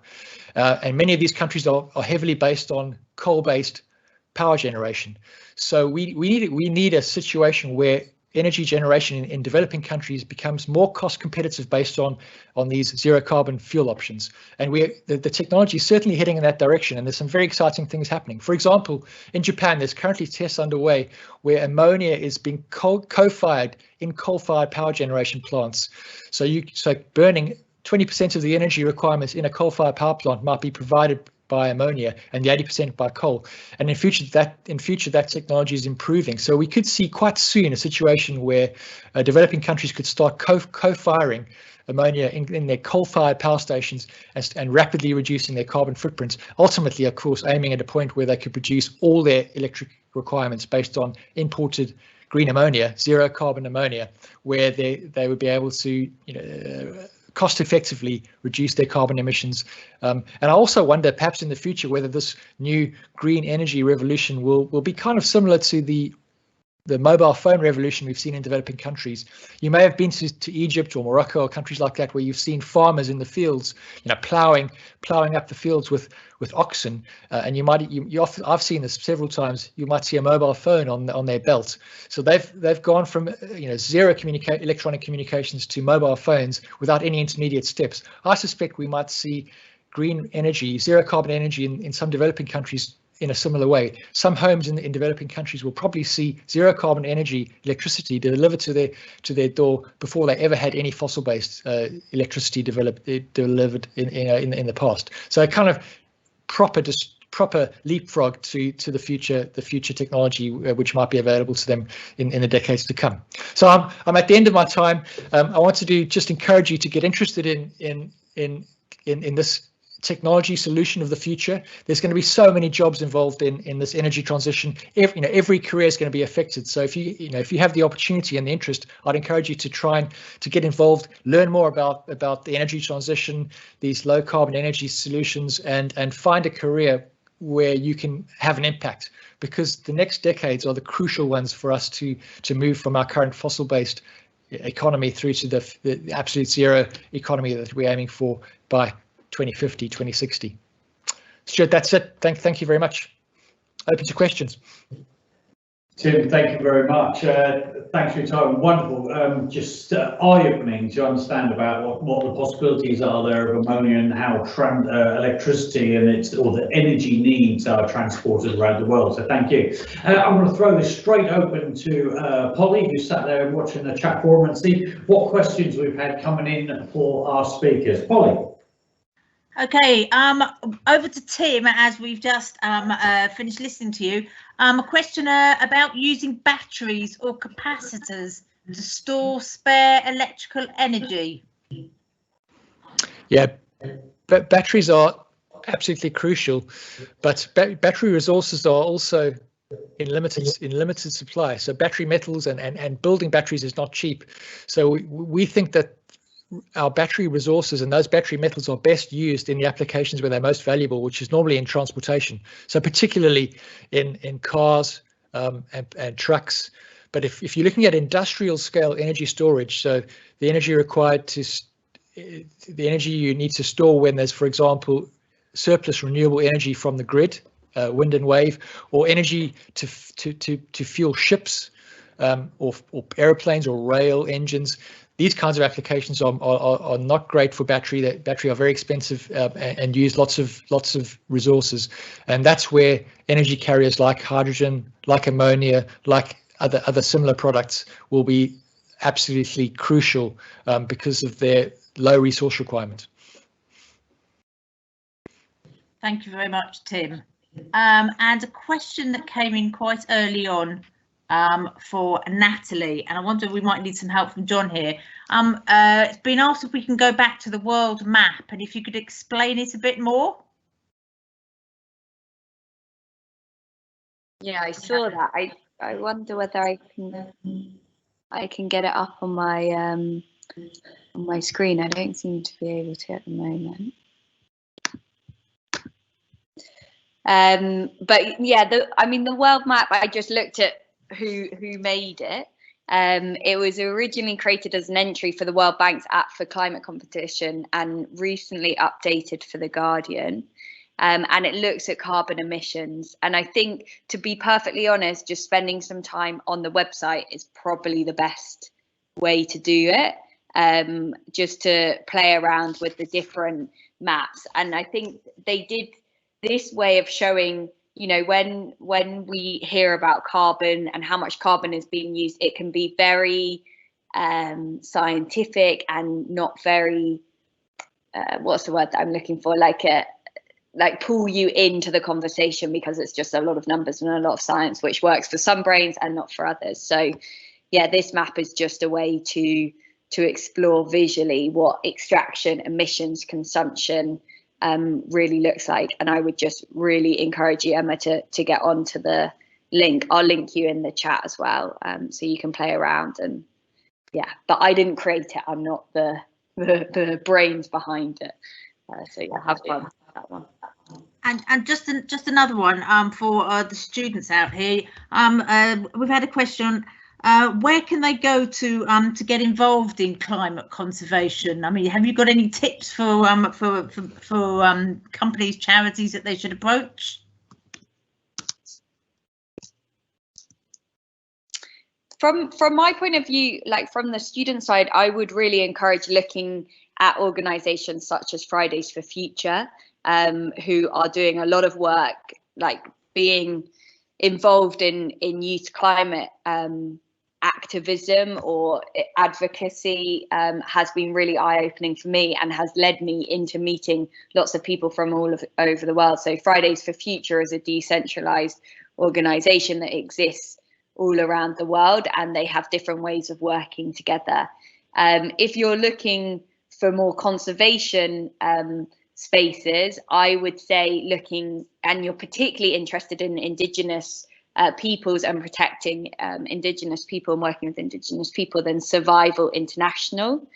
And many of these countries are heavily based on coal-based power generation. So we need a situation where energy generation in developing countries becomes more cost competitive based on these zero carbon fuel options. And the technology is certainly heading in that direction, and there's some very exciting things happening. For example, in Japan, there's currently tests underway where ammonia is being co-fired in coal-fired power generation plants. So burning 20% of the energy requirements in a coal-fired power plant might be provided by ammonia and the 80% by coal. And in future that technology is improving. So we could see quite soon a situation where developing countries could start co-firing ammonia in their coal-fired power stations and rapidly reducing their carbon footprints. Ultimately, of course, aiming at a point where they could produce all their electric requirements based on imported green ammonia, zero carbon ammonia, where they would be able to, cost effectively reduce their carbon emissions. And I also wonder perhaps in the future whether this new green energy revolution will be kind of similar to the mobile phone revolution we've seen in developing countries. You may have been to Egypt or Morocco or countries like that where you've seen farmers in the fields, plowing up the fields with oxen, and I've seen this several times. You might see a mobile phone on their belt. So they've gone from zero electronic communications to mobile phones without any intermediate steps. I suspect we might see green energy, zero carbon energy in some developing countries in a similar way. Some homes in developing countries will probably see zero carbon energy electricity delivered to their door before they ever had any fossil-based electricity delivered in the past. So a kind of proper leapfrog to the future technology which might be available to them in the decades to come. So I'm at the end of my time. I want to just encourage you to get interested in this technology solution of the future. There's going to be so many jobs involved in this energy transition. Every career is going to be affected. So if you have the opportunity and the interest, I'd encourage you to try to get involved, learn more about the energy transition, these low carbon energy solutions, and find a career where you can have an impact, because the next decades are the crucial ones for us to move from our current fossil-based economy through to the absolute zero economy that we're aiming for by 2050, 2060. Stuart, that's it. Thank you very much. Open to questions. Tim, thank you very much. Thanks for your time. Wonderful. Just eye-opening to understand about what the possibilities are there of ammonia and how electricity and the energy needs are transported around the world. So thank you. I'm going to throw this straight open to Polly, who sat there watching the chat forum, and see what questions we've had coming in for our speakers. Polly. Okay, over to Tim, as we've just finished listening to you. A question about using batteries or capacitors to store spare electrical energy. Yeah, batteries are absolutely crucial, but battery resources are also in limited supply. So battery metals and building batteries is not cheap. So we think that our battery resources and those battery metals are best used in the applications where they're most valuable, which is normally in transportation. So particularly in cars and trucks. But if you're looking at industrial scale energy storage, so the energy required the energy you need to store when there's, for example, surplus renewable energy from the grid, wind and wave, or energy to fuel ships or airplanes or rail engines. These kinds of applications are not great for battery. Battery are very expensive and use lots of resources, and that's where energy carriers like hydrogen, like ammonia, like other similar products will be absolutely crucial because of their low resource requirement. Thank you very much, Tim. And a question that came in quite early on for Natalie, and I wonder we might need some help from John here. It's been asked if we can go back to the world map and if you could explain it a bit more. Yeah, I saw that. I wonder whether I can get it up on my screen. I don't seem to be able to at the moment. But yeah, the world map, I just looked at who made it. It was originally created as an entry for the World Bank's app for climate competition and recently updated for The Guardian. And it looks at carbon emissions. And I think, to be perfectly honest, just spending some time on the website is probably the best way to do it, just to play around with the different maps. And I think they did this way of showing, you know, when we hear about carbon and how much carbon is being used, it can be very scientific and not very, what's the word that I'm looking for, like pull you into the conversation, because it's just a lot of numbers and a lot of science, which works for some brains and not for others. So yeah, this map is just a way to explore visually what extraction, emissions, consumption really looks like. And I would just really encourage you, Emma, to get onto the link. I'll link you in the chat as well, so you can play around. And yeah, but I didn't create it. I'm not the brains behind it. So yeah, have fun with that one. And just another one for the students out here. We've had a question. Where can they go to get involved in climate conservation? I mean, have you got any tips for companies, charities that they should approach? From my point of view, like from the student side, I would really encourage looking at organisations such as Fridays for Future, who are doing a lot of work, like being involved in youth climate activism or advocacy, has been really eye-opening for me and has led me into meeting lots of people from over the world. So Fridays for Future is a decentralised organisation that exists all around the world, and they have different ways of working together. If you're looking for more conservation spaces, I would say looking, and you're particularly interested in Indigenous peoples and protecting Indigenous people and working with Indigenous people, then Survival International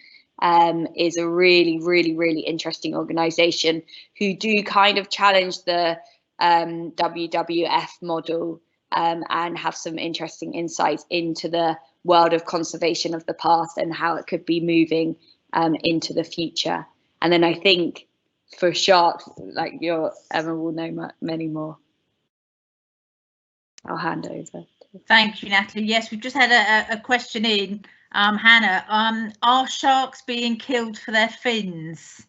is a really, really, really interesting organisation who do kind of challenge the WWF model and have some interesting insights into the world of conservation of the past and how it could be moving into the future. And then I think for sharks, like Emma will know many more. I'll hand over. Thank you, Natalie. Yes, we've just had a question in, Hannah. Are sharks being killed for their fins?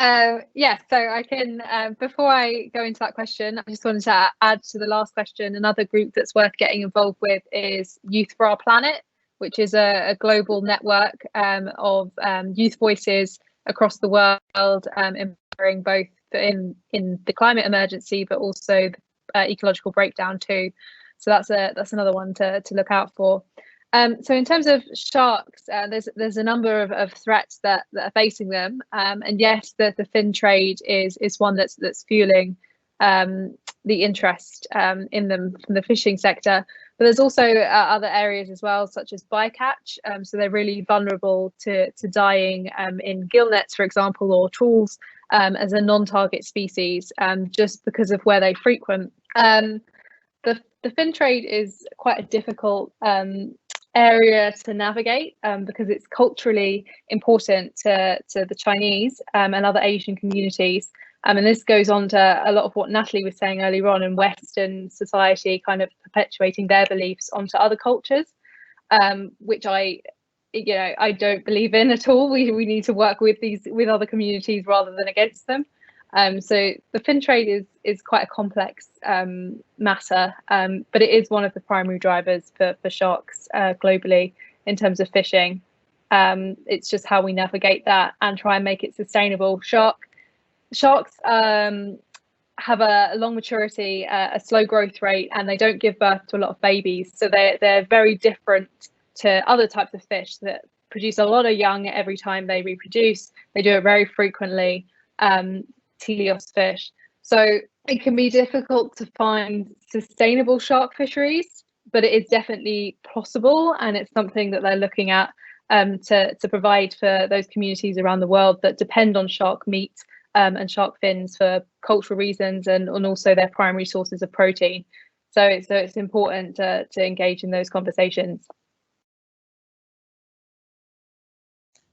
Yeah, so I can, before I go into that question, I just wanted to add to the last question. Another group that's worth getting involved with is Youth for Our Planet, which is a global network of youth voices across the world, empowering both in the climate emergency, but also the ecological breakdown too. So that's another one to look out for. So in terms of sharks, there's a number of threats that are facing them, and yes, the fin trade is one that's fueling the interest in them from the fishing sector. But there's also other areas as well, such as bycatch. So they're really vulnerable to dying in gill nets, for example, or trawls as a non-target species, just because of where they frequent. The fin trade is quite a difficult area to navigate because it's culturally important to the Chinese and other Asian communities. And this goes on to a lot of what Natalie was saying earlier on, in Western society kind of perpetuating their beliefs onto other cultures, which I don't believe in at all. We need to work with other communities rather than against them. So the fin trade is quite a complex matter, but it is one of the primary drivers for sharks globally in terms of fishing. It's just how we navigate that and try and make it sustainable. Sharks have a long maturity, a slow growth rate, and they don't give birth to a lot of babies. So they're very different to other types of fish that produce a lot of young every time they reproduce. They do it very frequently, teleost fish. So it can be difficult to find sustainable shark fisheries, but it is definitely possible, and it's something that they're looking at to provide for those communities around the world that depend on shark meat and shark fins for cultural reasons and also their primary sources of protein. So it's important to engage in those conversations.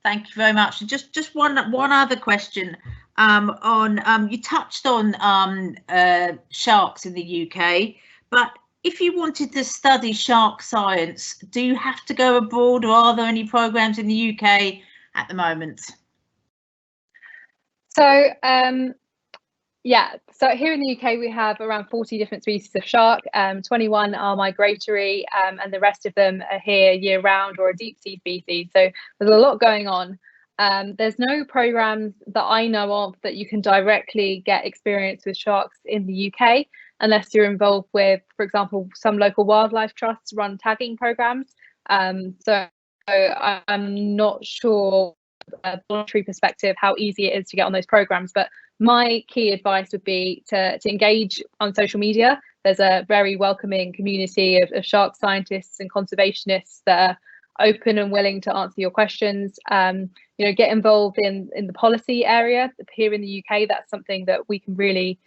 Thank you very much. And just one other question on you touched on sharks in the UK, but if you wanted to study shark science, do you have to go abroad, or are there any programs in the UK at the moment? So yeah, so here in the UK we have around 40 different species of shark. 21 are migratory, and the rest of them are here year round or a deep sea species. So there's a lot going on. There's no programs that I know of that you can directly get experience with sharks in the UK unless you're involved with, for example, some local wildlife trusts run tagging programs. So I'm not sure a voluntary perspective how easy it is to get on those programs, but my key advice would be to engage on social media. There's a very welcoming community of shark scientists and conservationists that are open and willing to answer your questions. You know, get involved in the policy area here in the UK. That's something that we can really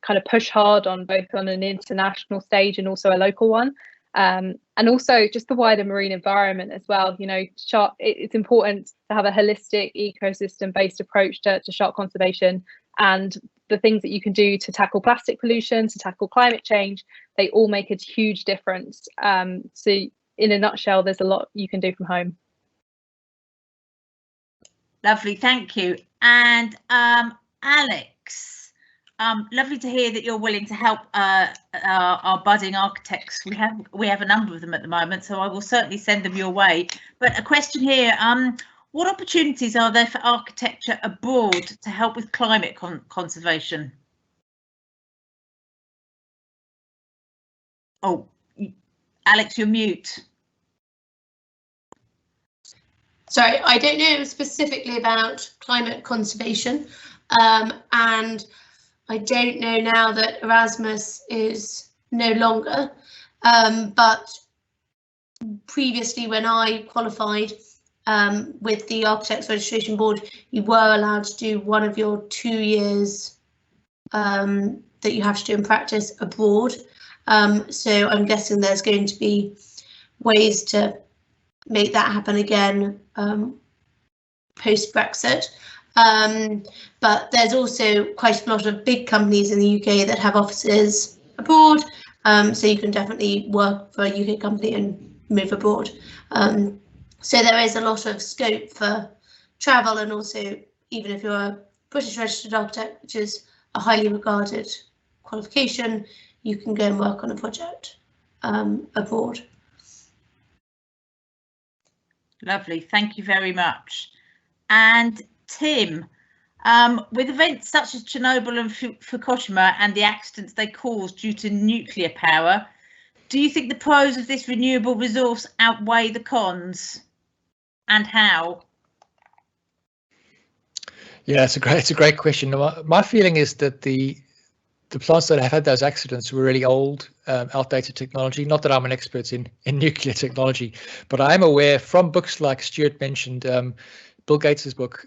kind of push hard on, both on an international stage and also a local one. And also just the wider marine environment as well. You know, it's important to have a holistic ecosystem-based approach to shark conservation, and the things that you can do to tackle plastic pollution, to tackle climate change, they all make a huge difference. So in a nutshell, there's a lot you can do from home. Lovely, thank you. And Alex, lovely to hear that you're willing to help our budding architects. We have a number of them at the moment, so I will certainly send them your way. But a question here, what opportunities are there for architecture abroad to help with climate conservation? Oh, Alex, you're mute. Sorry, I don't know specifically about climate conservation, and I don't know now that Erasmus is no longer, but previously when I qualified with the Architects Registration Board, you were allowed to do one of your 2 years that you have to do in practice abroad. So I'm guessing there's going to be ways to make that happen again post-Brexit. But there's also quite a lot of big companies in the UK that have offices abroad, so you can definitely work for a UK company and move abroad. So there is a lot of scope for travel, and also even if you're a British registered architect, which is a highly regarded qualification, you can go and work on a project abroad. Lovely, thank you very much. And Tim, with events such as Chernobyl and Fukushima and the accidents they caused due to nuclear power, do you think the pros of this renewable resource outweigh the cons, and how? Yeah, it's a great question. My feeling is that the plants that have had those accidents were really old, outdated technology. Not that I'm an expert in nuclear technology, but I am aware from books like Stuart mentioned, Bill Gates's book,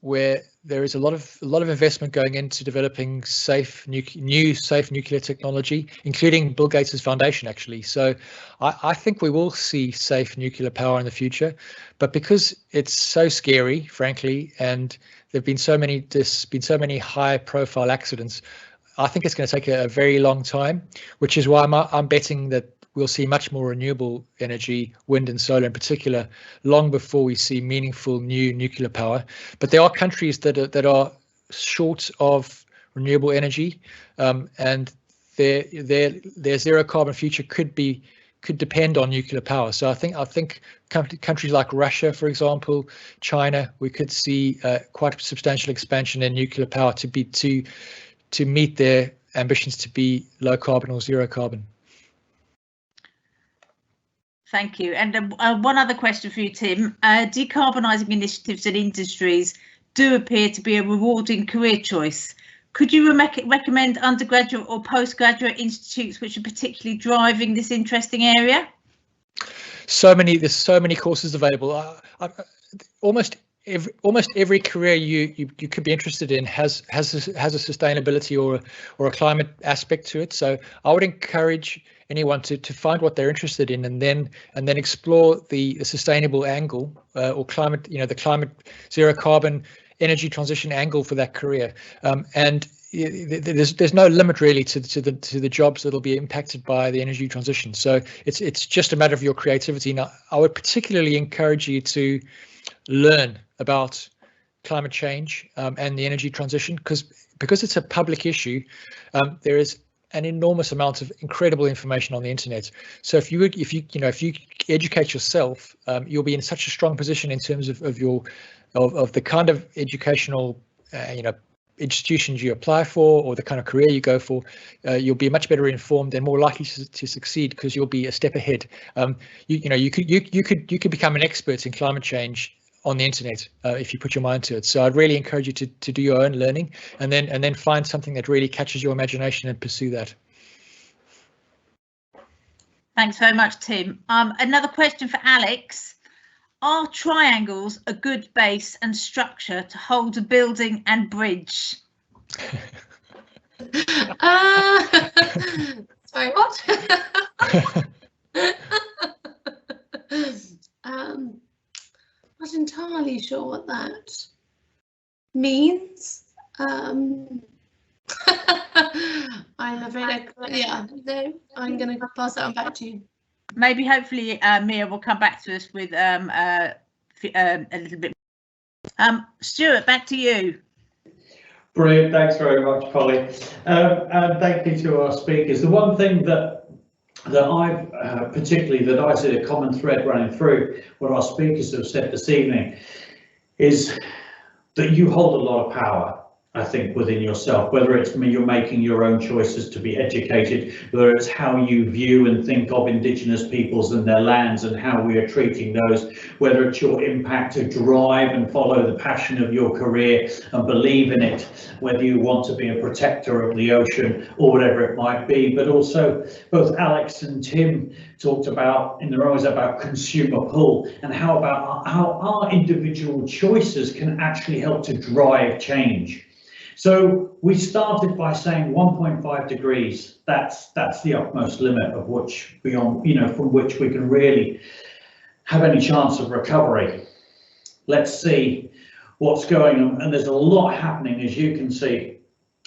where there is a lot of investment going into developing safe nuclear technology, including Bill Gates's foundation, actually. So I think we will see safe nuclear power in the future, but because it's so scary, frankly, and there've been so many high-profile accidents, I think it's going to take a very long time, which is why I'm betting that we'll see much more renewable energy, wind and solar in particular, long before we see meaningful new nuclear power. But there are countries that are short of renewable energy, and their zero carbon future could depend on nuclear power. So I think countries like Russia, for example, China, we could see quite a substantial expansion in nuclear power to to meet their ambitions to be low carbon or zero carbon. Thank you. And one other question for you, Tim. Decarbonising initiatives and industries do appear to be a rewarding career choice. Could you recommend undergraduate or postgraduate institutes which are particularly driving this interesting area? There's so many courses available. Almost every career you could be interested in has a sustainability or a climate aspect to it. So I would encourage anyone to find what they're interested in and then explore the sustainable angle or climate, the climate zero carbon energy transition angle for that career. And there's no limit really to the jobs that'll be impacted by the energy transition. So it's just a matter of your creativity. Now, I would particularly encourage you to learn about climate change and the energy transition because it's a public issue. There is an enormous amount of incredible information on the internet. So if you educate yourself, you'll be in such a strong position in terms of the kind of educational institutions you apply for or the kind of career you go for. You'll be much better informed and more likely to succeed because you'll be a step ahead. You could become an expert in climate change on the internet if you put your mind to it. So I'd really encourage you to do your own learning and then find something that really catches your imagination and pursue that. Thanks very much, Tim. Another question for Alex. Are triangles a good base and structure to hold a building and bridge? Sorry, what? Not entirely sure what that means. I'm afraid I'm going to pass that on back to you. Maybe hopefully Mia will come back to us with a little bit. Stuart, back to you. Brilliant, thanks very much, Polly. And thank you to our speakers. The one thing that I see a common thread running through what our speakers have said this evening is that you hold a lot of power, I think, within yourself, whether it's you're making your own choices to be educated, whether it's how you view and think of Indigenous peoples and their lands and how we are treating those, whether it's your impact to drive and follow the passion of your career and believe in it, whether you want to be a protector of the ocean or whatever it might be. But also both Alex and Tim talked about in their own about consumer pull and how our individual choices can actually help to drive change. So we started by saying 1.5 degrees. That's the utmost limit of which from which we can really have any chance of recovery. Let's see what's going on, and there's a lot happening, as you can see,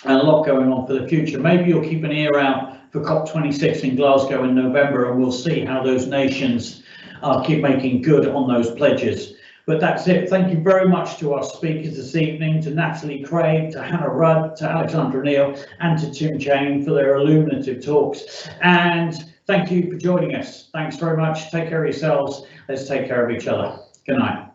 and a lot going on for the future. Maybe you'll keep an ear out for COP26 in Glasgow in November, and we'll see how those nations keep making good on those pledges. But that's it. Thank you very much to our speakers this evening, to Natalie Craig, to Hannah Rudd, to Alexandra Neal, and to Tim Chang for their illuminative talks. And thank you for joining us. Thanks very much. Take care of yourselves. Let's take care of each other. Good night.